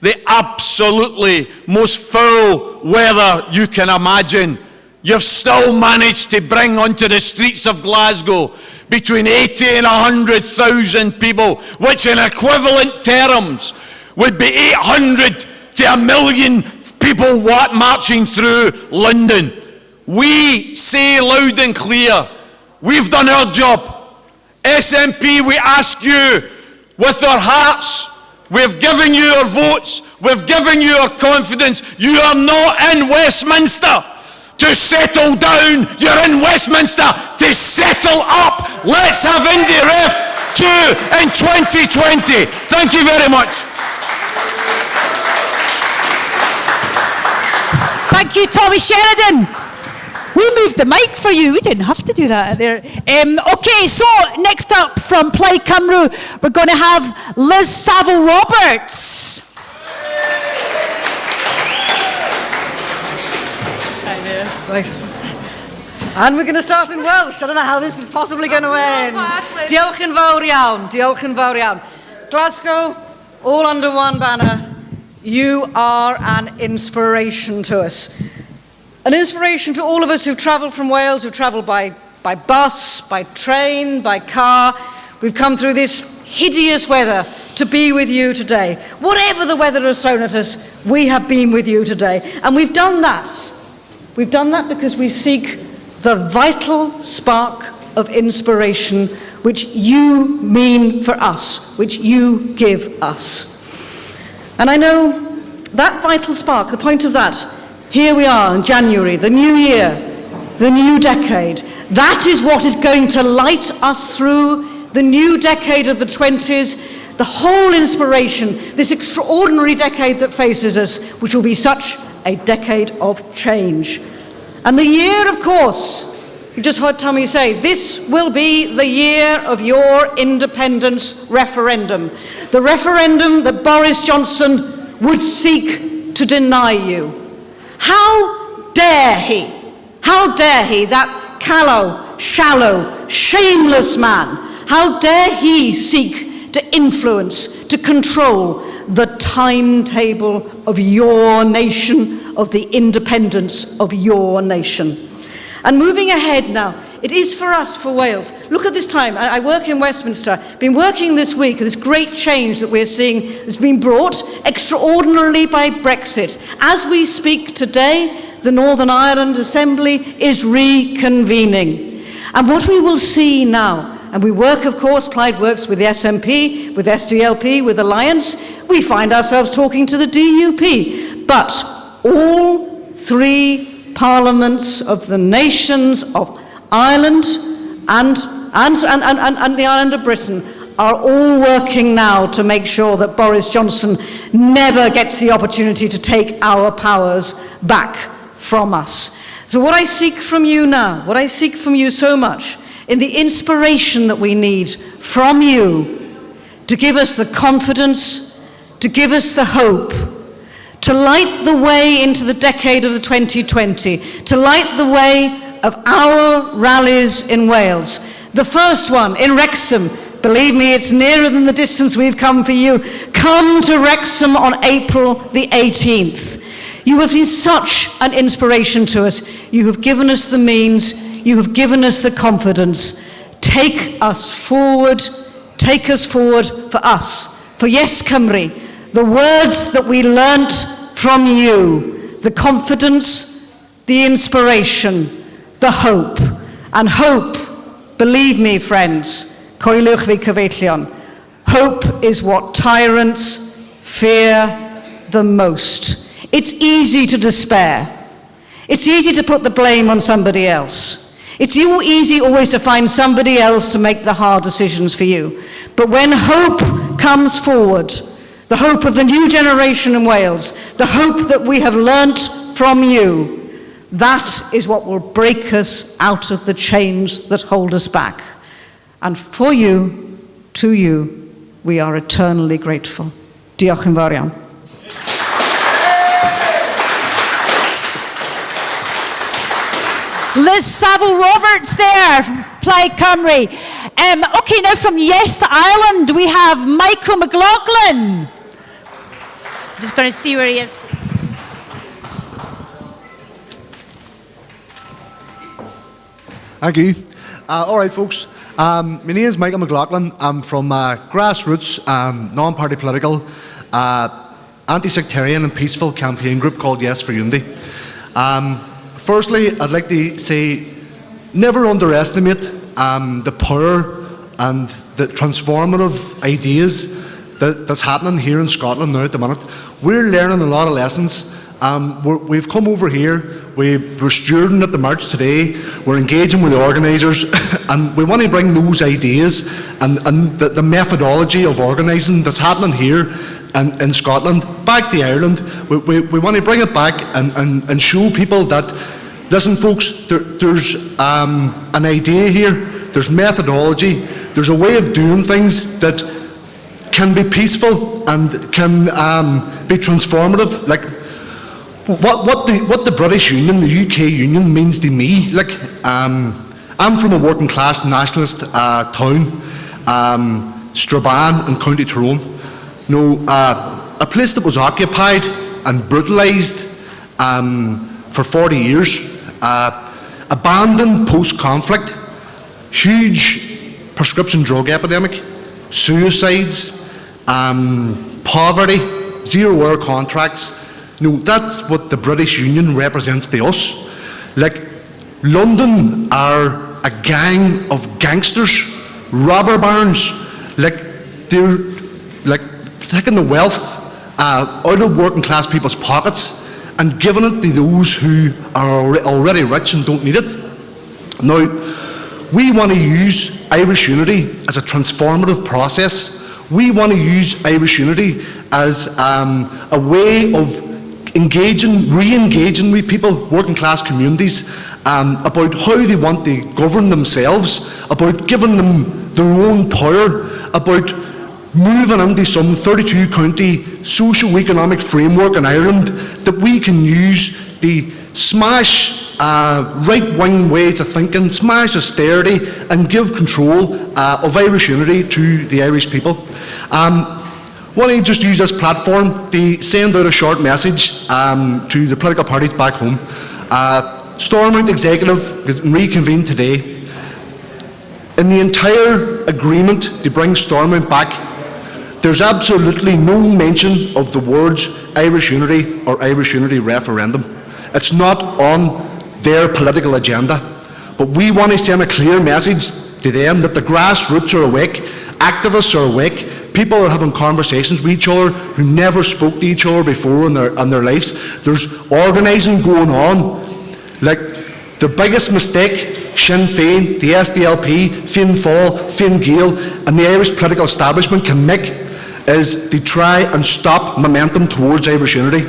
the absolutely most foul weather you can imagine, you've still managed to bring onto the streets of Glasgow between 80 and 100,000 people, which in equivalent terms would be 800 to 1 million people marching through London. We say loud and clear, we've done our job. SNP, we ask you with our hearts, we've given you our votes, we've given you our confidence. You are not in Westminster to settle down, you're in Westminster to settle up. Let's have Indiref 2 in 2020. Thank you very much. Thank you, Tommy Sheridan. We moved the mic for you. We didn't have to do that there. Okay, so next up from Plaid Cymru, we're going to have Liz Saville-Roberts. Right. And we're going to start in Welsh. I don't know how this is possibly going to end. Diolch yn fawr iawn. Diolch yn fawr iawn. Glasgow, all under one banner. You are an inspiration to us. An inspiration to all of us who've travelled from Wales, who've travelled by bus, by train, by car. We've come through this hideous weather to be with you today. Whatever the weather has thrown at us, we have been with you today. And we've done that. We've done that because we seek the vital spark of inspiration which you mean for us, which you give us. And I know that vital spark, the point of that, here we are in January, the new year, the new decade. That is what is going to light us through the new decade of the 20s, the whole inspiration, this extraordinary decade that faces us, which will be such a decade of change. And the year, of course, you just heard Tommy say, this will be the year of your independence referendum. The referendum that Boris Johnson would seek to deny you. How dare he? How dare he, that callow, shallow, shameless man, how dare he seek to influence, to control the timetable of your nation, of the independence of your nation. And moving ahead now, it is for us, for Wales. Look at this time. I work in Westminster. Been working this week, this great change that we're seeing has been brought extraordinarily by Brexit. As we speak today, the Northern Ireland Assembly is reconvening. And what we will see now, and we work, of course, Plaid works with the SNP, with SDLP, with Alliance, we find ourselves talking to the DUP. But all three parliaments of the nations of Ireland and the island of Britain are all working now to make sure that Boris Johnson never gets the opportunity to take our powers back from us. So what I seek from you now, what I seek from you so much, in the inspiration that we need from you to give us the confidence, to give us the hope, to light the way into the decade of the 2020, to light the way of our rallies in Wales. The first one in Wrexham, believe me, it's nearer than the distance we've come for you. Come to Wrexham on April the 18th. You have been such an inspiration to us. You have given us the means, you have given us the confidence. Take us forward for us, for Yes Cymru. The words that we learnt from you, the confidence, the inspiration, the hope. And hope, believe me friends, coelwch fi cyfeillion, hope is what tyrants fear the most. It's easy to despair. It's easy to put the blame on somebody else. It's easy always to find somebody else to make the hard decisions for you. But when hope comes forward, the hope of the new generation in Wales, the hope that we have learnt from you, that is what will break us out of the chains that hold us back. And for you, to you, we are eternally grateful. Diolch yn fawr iawn. Liz Saville-Roberts there from Plaid Cymru. Okay, now from Yes Ireland, we have Michael McLaughlin. Just going to see where he is. Thank you. All right, folks. My name is Michael McLaughlin. I'm from grassroots, non-party political, anti-sectarian and peaceful campaign group called Yes for Unity. Firstly, I'd like to say, never underestimate the power and the transformative ideas that's happening here in Scotland now at the minute. We're learning a lot of lessons. We've come over here, we're stewarding at the march today, we're engaging with the organisers, and we want to bring those ideas and the methodology of organising that's happening here in Scotland back to Ireland. We want to bring it back and show people that, listen folks, there's an idea here, there's methodology, there's a way of doing things that can be peaceful and can be transformative. Like what the British Union, the UK Union means to me. Like I'm from a working class nationalist town, Strabane in County Tyrone. You know, a place that was occupied and brutalised for 40 years, abandoned post-conflict, huge prescription drug epidemic, suicides, poverty, zero-hour contracts. You know, that's what the British Union represents to us. Like, London are a gang of gangsters, robber barons. Like, they're like taking the wealth out of working class people's pockets and giving it to those who are already rich and don't need it. Now, we want to use Irish unity as a transformative process. We want to use Irish unity as a way of re-engaging with people, working class communities, about how they want to govern themselves, about giving them their own power, about moving into some 32 county socio-economic framework in Ireland that we can use to smash right-wing ways of thinking, smash austerity and give control of Irish unity to the Irish people. want to just use this platform to send out a short message to the political parties back home. Stormont Executive reconvened today. In the entire agreement to bring Stormont back, there's absolutely no mention of the words Irish Unity or Irish Unity referendum. It's not on their political agenda. But we want to send a clear message to them that the grassroots are awake, activists are awake, people are having conversations with each other who never spoke to each other before in their lives. There's organising going on. Like, the biggest mistake Sinn Féin, the SDLP, Fianna Fáil, Fine Gael and the Irish political establishment can make is to try and stop momentum towards Irish unity.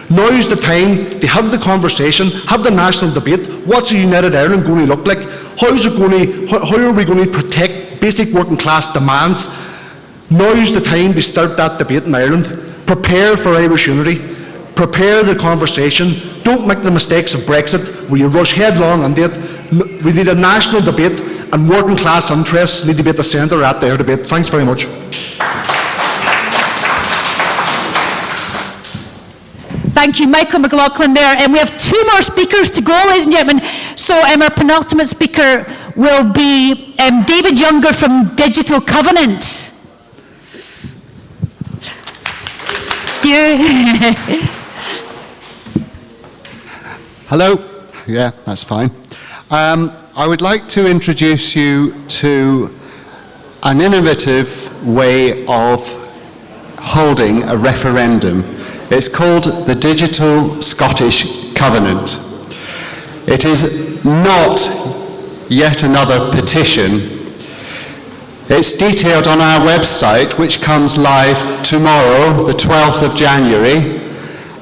Now is the time to have the conversation, have the national debate. What's a united Ireland going to look like? How are we going to protect basic working class demands? Now is the time to start that debate in Ireland. Prepare for Irish unity. Prepare the conversation. Don't make the mistakes of Brexit where you rush headlong on it. We need a national debate, and working class interests need to be at the centre of that debate. Thanks very much. Thank you, Michael McLaughlin there. And we have 2 more speakers to go, ladies and gentlemen. So our penultimate speaker will be David Younger from Digital Covenant. Hello. Yeah, that's fine. I would like to introduce you to an innovative way of holding a referendum. It's called the Digital Scottish Covenant. It is not yet another petition. It's detailed on our website, which comes live tomorrow, the 12th of January,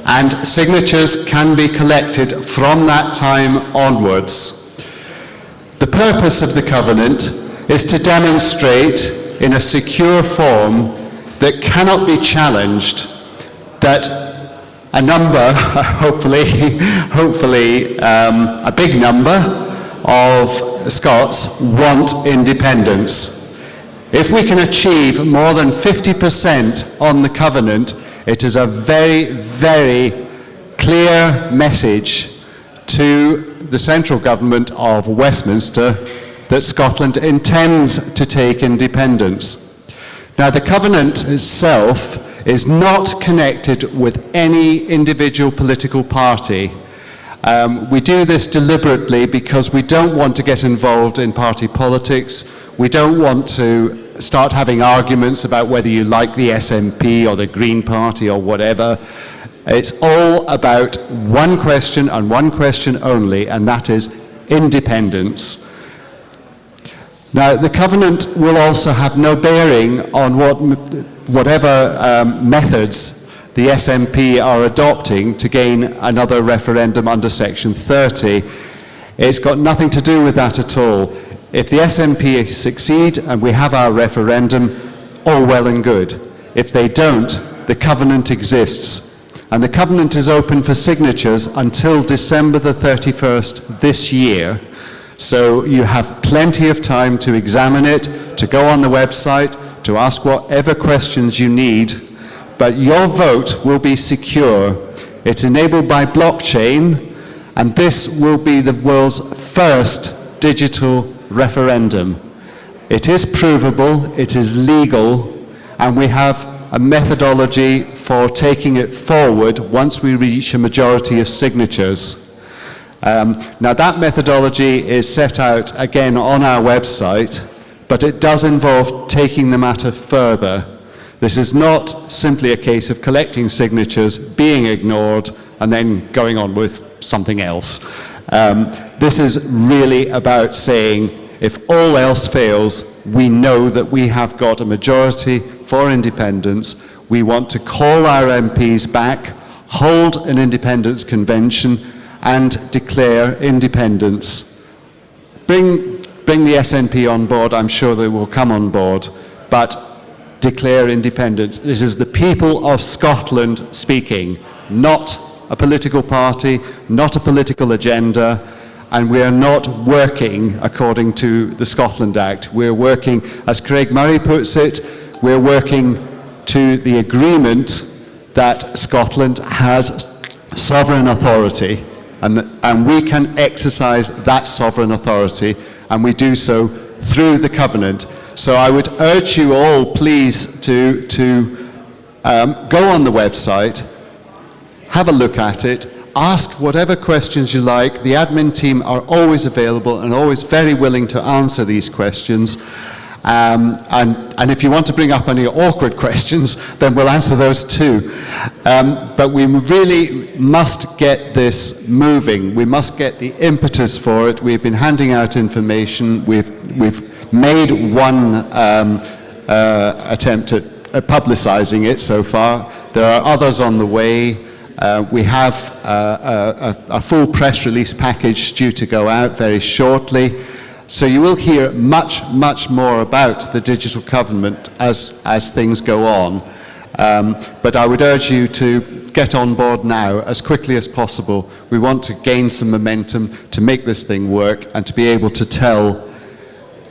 and signatures can be collected from that time onwards. The purpose of the covenant is to demonstrate in a secure form that cannot be challenged that a number, hopefully a big number of Scots want independence. If we can achieve more than 50% on the covenant, it is a very, very clear message to the central government of Westminster that Scotland intends to take independence. Now, the covenant itself is not connected with any individual political party. We do this deliberately because we don't want to get involved in party politics. We don't want to start having arguments about whether you like the SNP or the Green Party or whatever. It's all about one question and one question only, and that is independence. Now, the covenant will also have no bearing on whatever methods the SNP are adopting to gain another referendum under Section 30. It's got nothing to do with that at all. If the SNP succeed and we have our referendum, all well and good. If they don't, the covenant exists. And the covenant is open for signatures until December the 31st this year. So you have plenty of time to examine it, to go on the website, to ask whatever questions you need, but your vote will be secure. It's enabled by blockchain, and this will be the world's first digital referendum. It is provable, it is legal, and we have a methodology for taking it forward once we reach a majority of signatures. Now, that methodology is set out again on our website, but it does involve taking the matter further. This is not simply a case of collecting signatures, being ignored, and then going on with something else. This is really about saying, if all else fails, we know that we have got a majority for independence. We want to call our MPs back, hold an independence convention, and declare independence. Bring the SNP on board, I'm sure they will come on board, but declare independence. This is the people of Scotland speaking, not a political party, not a political agenda, and we are not working according to the Scotland Act. We're working, as Craig Murray puts it, we're working to the agreement that Scotland has sovereign authority, and we can exercise that sovereign authority, and we do so through the covenant. So I would urge you all, please, to go on the website, have a look at it, ask whatever questions you like. The admin team are always available and always very willing to answer these questions. And if you want to bring up any awkward questions, then we'll answer those too. But we really must get this moving. We must get the impetus for it. We've been handing out information. We've made one attempt at publicising it so far. There are others on the way. We have a full press release package due to go out very shortly. So you will hear much, much more about the digital covenant as things go on. But I would urge you to get on board now as quickly as possible. We want to gain some momentum to make this thing work and to be able to tell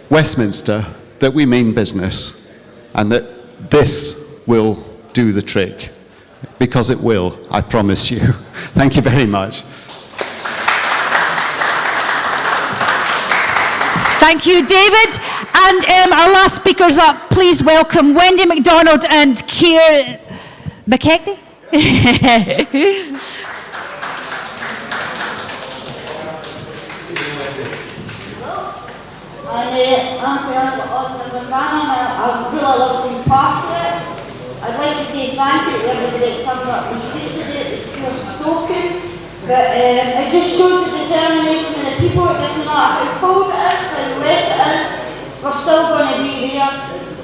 Westminster that we mean business and that this will do the trick. Because it will, I promise you. Thank you very much. Thank you, David. And our last speakers up, please welcome Wendy MacDonald and Keir McKechnie. I really love being part of it. I'd like to say thank you to everybody that turned up and speaks today. It was pure soaking. But it just shows the determination of the people. It doesn't matter how cold it is, how wet it is, we're still going to be there.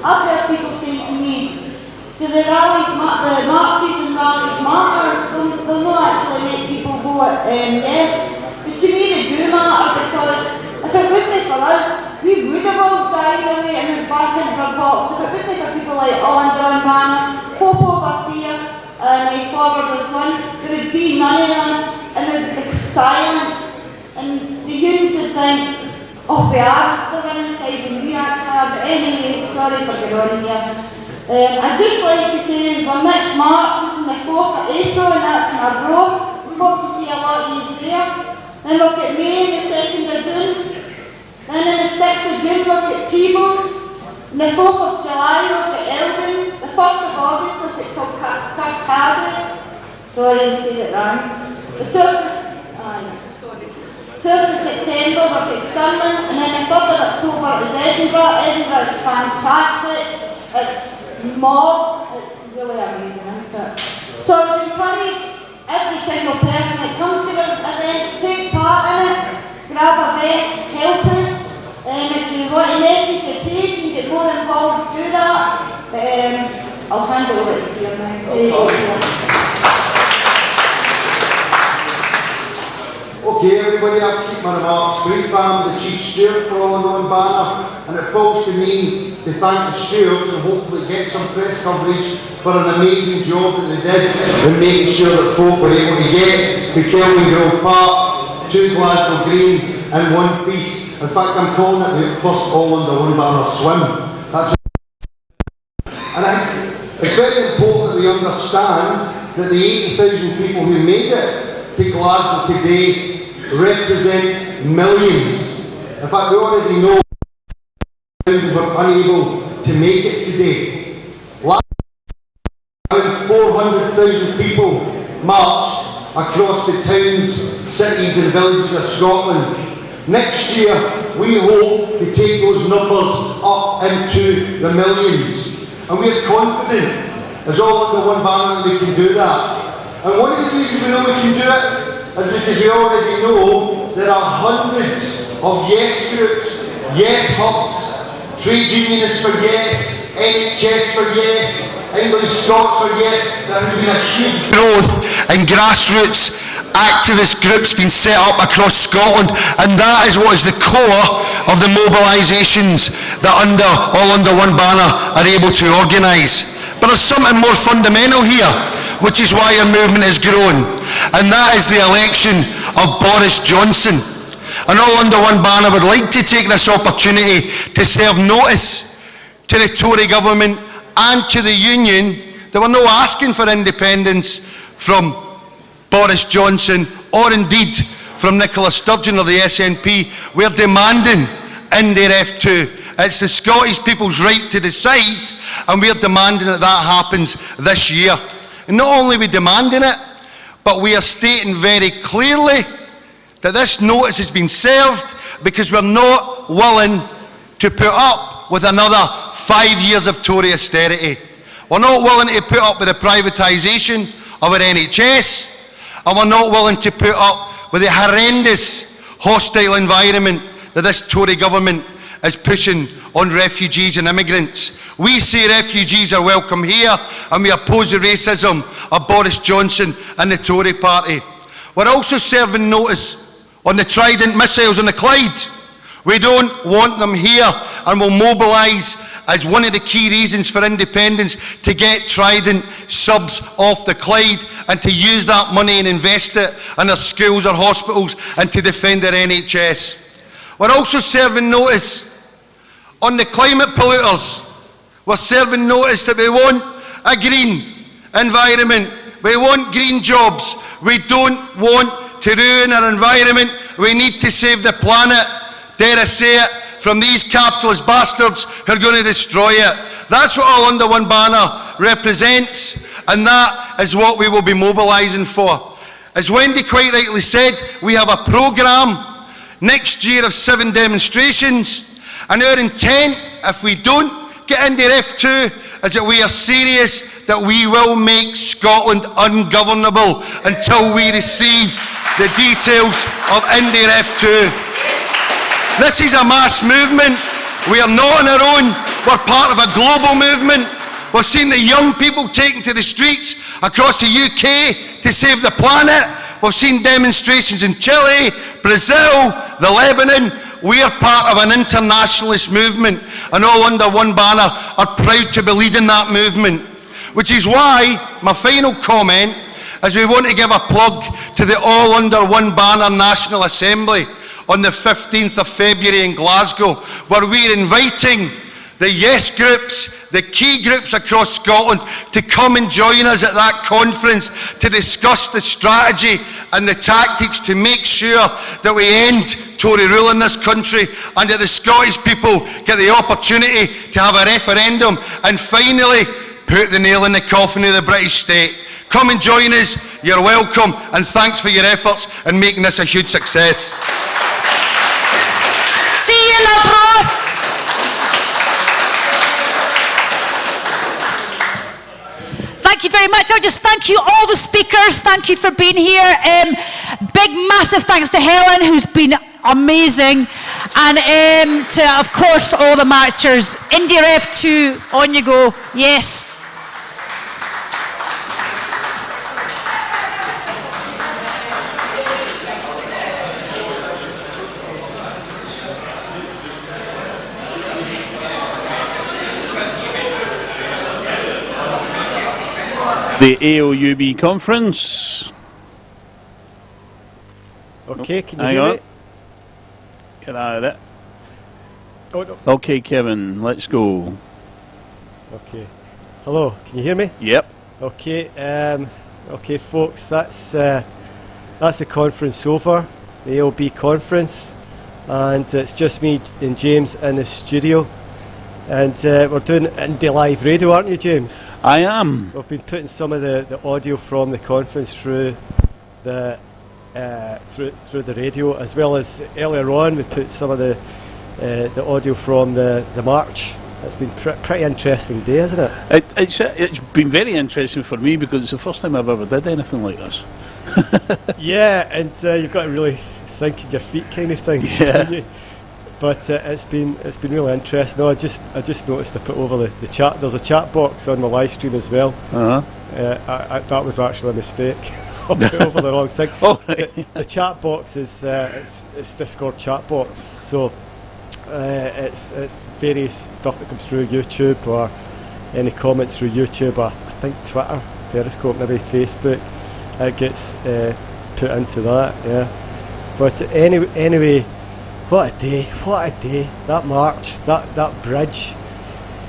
I've heard people saying to me, do the rallies matter, the marches and rallies matter? They'll not actually make people vote yes. But to me they do matter, because if it wasn't for us, we would have all died away and went back into our box. If it wasn't for people like Orlando and Bannon, Hope Over Fear and Forward as One, there would be none of us. And they would be silent, and the youths would think, oh, we are the women's side, and we actually are. But anyway, sorry for going on here. I'd just like to say, our next March is on the 4th of April, and that's in Arbroath. We hope to see a lot of you there. Then we've got May on the 2nd of June. Then on the 6th of June, we've got Peebles. On the 4th of July, we've got Elgin. The 1st of August, we've got Kirkcaldy. Sorry, I said it wrong. The 12th of September we've got Stirling, and then the 3rd of October is Edinburgh. Edinburgh is fantastic. It's mob. It's really amazing, isn't it? So I would encourage every single person that comes to the events, take part in it, grab a vest, help us. If you want to message the page and get more involved, do that. I'll hand over to you now. Okay, everybody, I'll keep my remarks brief. I'm the Chief Steward for Orlando and Banner, and it falls to me to thank the stewards and hopefully get some press coverage for an amazing job that they did in making sure that folk were able to get to Kelvin Grove Park, to Glasgow Green in one piece. In fact, I'm calling it the first Orlando and Banner swim. That's and I think it's very important that we understand that the 80,000 people who made it to Glasgow today represent millions. In fact, we already know thousands were unable to make it today. Last year, around 400,000 people marched across the towns, cities and villages of Scotland. Next year, we hope to take those numbers up into the millions. And we are confident, as all under one banner, that we can do that. And one of the reasons we know we can do it is because we already know there are hundreds of yes groups, yes hubs, trade unionists for yes, NHS for yes, English Scots for yes. There has been a huge growth in grassroots activist groups being set up across Scotland, and that is what is the core of the mobilisations that all under one banner are able to organise. But there's something more fundamental here, which is why our movement is growing, and that is the election of Boris Johnson. And all under one banner would like to take this opportunity to serve notice to the Tory government and to the Union, they were not asking for independence from Boris Johnson or indeed from Nicola Sturgeon or the SNP. We're demanding NDRF 2. It's the Scottish people's right to decide, and we're demanding that that happens this year. And not only are we demanding it, but we are stating very clearly that this notice has been served because we're not willing to put up with another 5 years of Tory austerity. We're not willing to put up with the privatisation of our NHS, and we're not willing to put up with the horrendous hostile environment that this Tory government is pushing on refugees and immigrants. We say refugees are welcome here, and we oppose the racism of Boris Johnson and the Tory party. We're also serving notice on the Trident missiles on the Clyde. We don't want them here, and will mobilise as one of the key reasons for independence to get Trident subs off the Clyde and to use that money and invest it in our schools or hospitals and to defend our NHS. We're also serving notice on the climate polluters. We're serving notice that we want a green environment. We want green jobs. We don't want to ruin our environment. We need to save the planet, dare I say it, from these capitalist bastards who are going to destroy it. That's what All Under One Banner represents, and that is what we will be mobilising for. As Wendy quite rightly said, we have a programme next year of 7 demonstrations, and our intent, if we don't get NDRF 2, is that we are serious that we will make Scotland ungovernable until we receive the details of NDRF 2. This is a mass movement. We are not on our own. We're part of a global movement. We're seeing the young people taken to the streets across the UK to save the planet. We've seen demonstrations in Chile, Brazil, the Lebanon. We are part of an internationalist movement, and All Under One Banner are proud to be leading that movement. Which is why my final comment is we want to give a plug to the All Under One Banner National Assembly on the 15th of February in Glasgow, where we're inviting the Yes groups, the key groups across Scotland, to come and join us at that conference to discuss the strategy and the tactics to make sure that we end Tory rule in this country and that the Scottish people get the opportunity to have a referendum and finally put the nail in the coffin of the British state. Come and join us, you're welcome, and thanks for your efforts in making this a huge success. See you, Labrador. Thank you very much. I'll just thank you, all the speakers. Thank you for being here. Big, massive thanks to Helen, who's been amazing. And to, of course, all the marchers. NDRF 2, on you go. Yes. The AUOB conference. Okay, can you Hang hear on. me? Get out of it. Oh, no. Okay, Kevin, let's go. Okay. Hello, can you hear me? Yep. Okay, okay, folks, that's the conference over, the AUOB conference, and it's just me and James in the studio, and we're doing Indie Live Radio, aren't you, James? I am. We've been putting some of the audio from the conference through the through the radio, as well as earlier on we put some of the audio from the march. It's been pretty interesting day, isn't it? It's been very interesting for me because it's the first time I've ever did anything like this. Yeah, and you've got to really think on your feet, kind of thing. Yeah. You? But it's been really interesting. No, I just noticed I put over the chat. There's a chat box on my live stream as well. That was actually a mistake. I put over the wrong thing. Oh, right. The chat box is it's Discord chat box. So it's various stuff that comes through YouTube or any comments through YouTube or I think Twitter, Periscope, maybe Facebook. It gets put into that. Yeah. But anyway. What a day, that march, that bridge,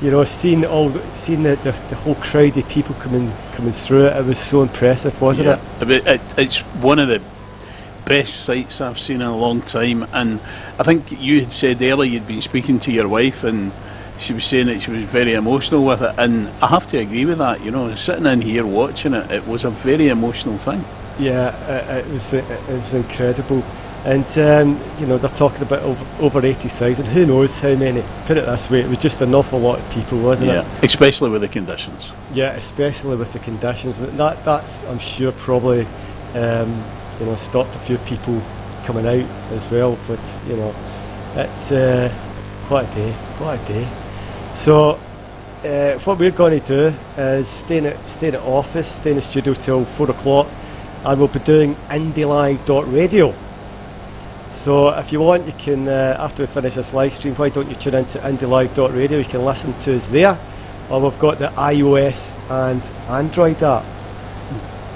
you know, seeing the whole crowd of people coming through it, it was so impressive, wasn't it? It's one of the best sights I've seen in a long time, and I think you had said earlier you'd been speaking to your wife and she was saying that she was very emotional with it, and I have to agree with that. You know, sitting in here watching it, it was a very emotional thing. Yeah, it was incredible, and you know, they're talking about over 80,000. Who knows how many? Put it this way, it was just an awful lot of people, wasn't it? Yeah, especially with the conditions. Yeah, especially with the conditions. That's I'm sure probably you know, stopped a few people coming out as well. But you know, it's quite a day. So what we're going to do is stay in the office, stay in the studio till 4 o'clock, and we'll be doing indylive.radio. So if you want, you can, after we finish this live stream, why don't you tune into indylive.radio? You can listen to us there, or we've got the iOS and Android app.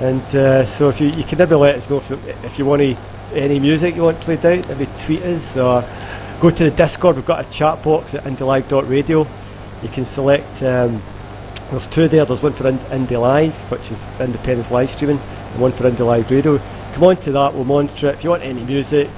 And so if you can maybe let us know if you want any music you want played out, maybe tweet us or go to the Discord. We've got a chat box at indylive.radio. You can select, there's two there, there's one for Indie Live, which is Independence live streaming, and one for Indie Live Radio. Come on to that, we'll monitor it. If you want any music,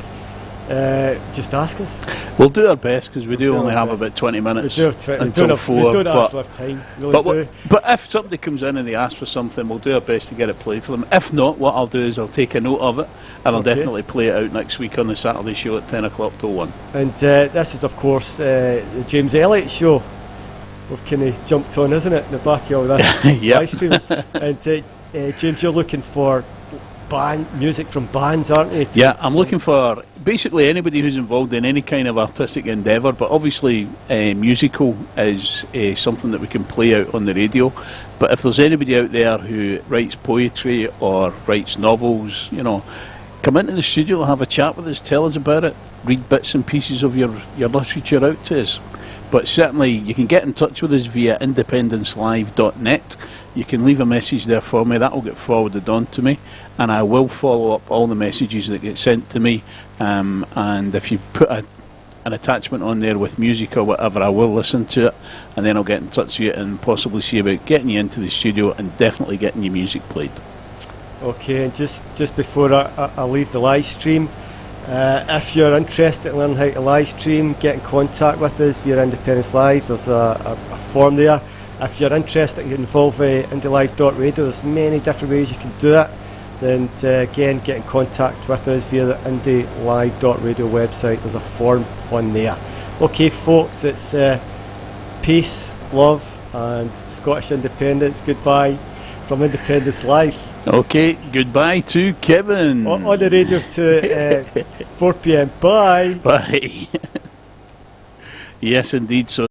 just ask us. We'll do our best, because we do only have about 20 minutes until 4. We don't actually have time, really but if somebody comes in and they ask for something, we'll do our best to get it played for them. If not, what I'll do is I'll take a note of it, and I'll definitely play it out next week on the Saturday show at 10 o'clock till 1. And this is, of course, the James Elliott show. We've kind of jumped on, isn't it, in the back of this live stream. And James, you're looking for music from bands, aren't you? Yeah, I'm looking for basically anybody who's involved in any kind of artistic endeavour, but obviously musical is something that we can play out on the radio. But if there's anybody out there who writes poetry or writes novels, you know, come into the studio, have a chat with us, tell us about it, read bits and pieces of your literature out to us. But certainly you can get in touch with us via independencelive.net. You can leave a message there for me, that will get forwarded on to me, and I will follow up all the messages that get sent to me, and if you put an attachment on there with music or whatever, I will listen to it, and then I'll get in touch with you and possibly see about getting you into the studio and definitely getting your music played. Okay, and just before I leave the live stream, if you're interested in learning how to live stream, get in contact with us via Independence Live. There's a form there. If you're interested in getting involved with indylive.radio, there's many different ways you can do it. Then again, get in contact with us via the indylive.radio website. There's a form on there. Okay folks, it's peace, love and Scottish independence. Goodbye from Independence Live. Okay, goodbye to Kevin. On the radio to 4 p.m. Bye. Bye. Yes, indeed. So.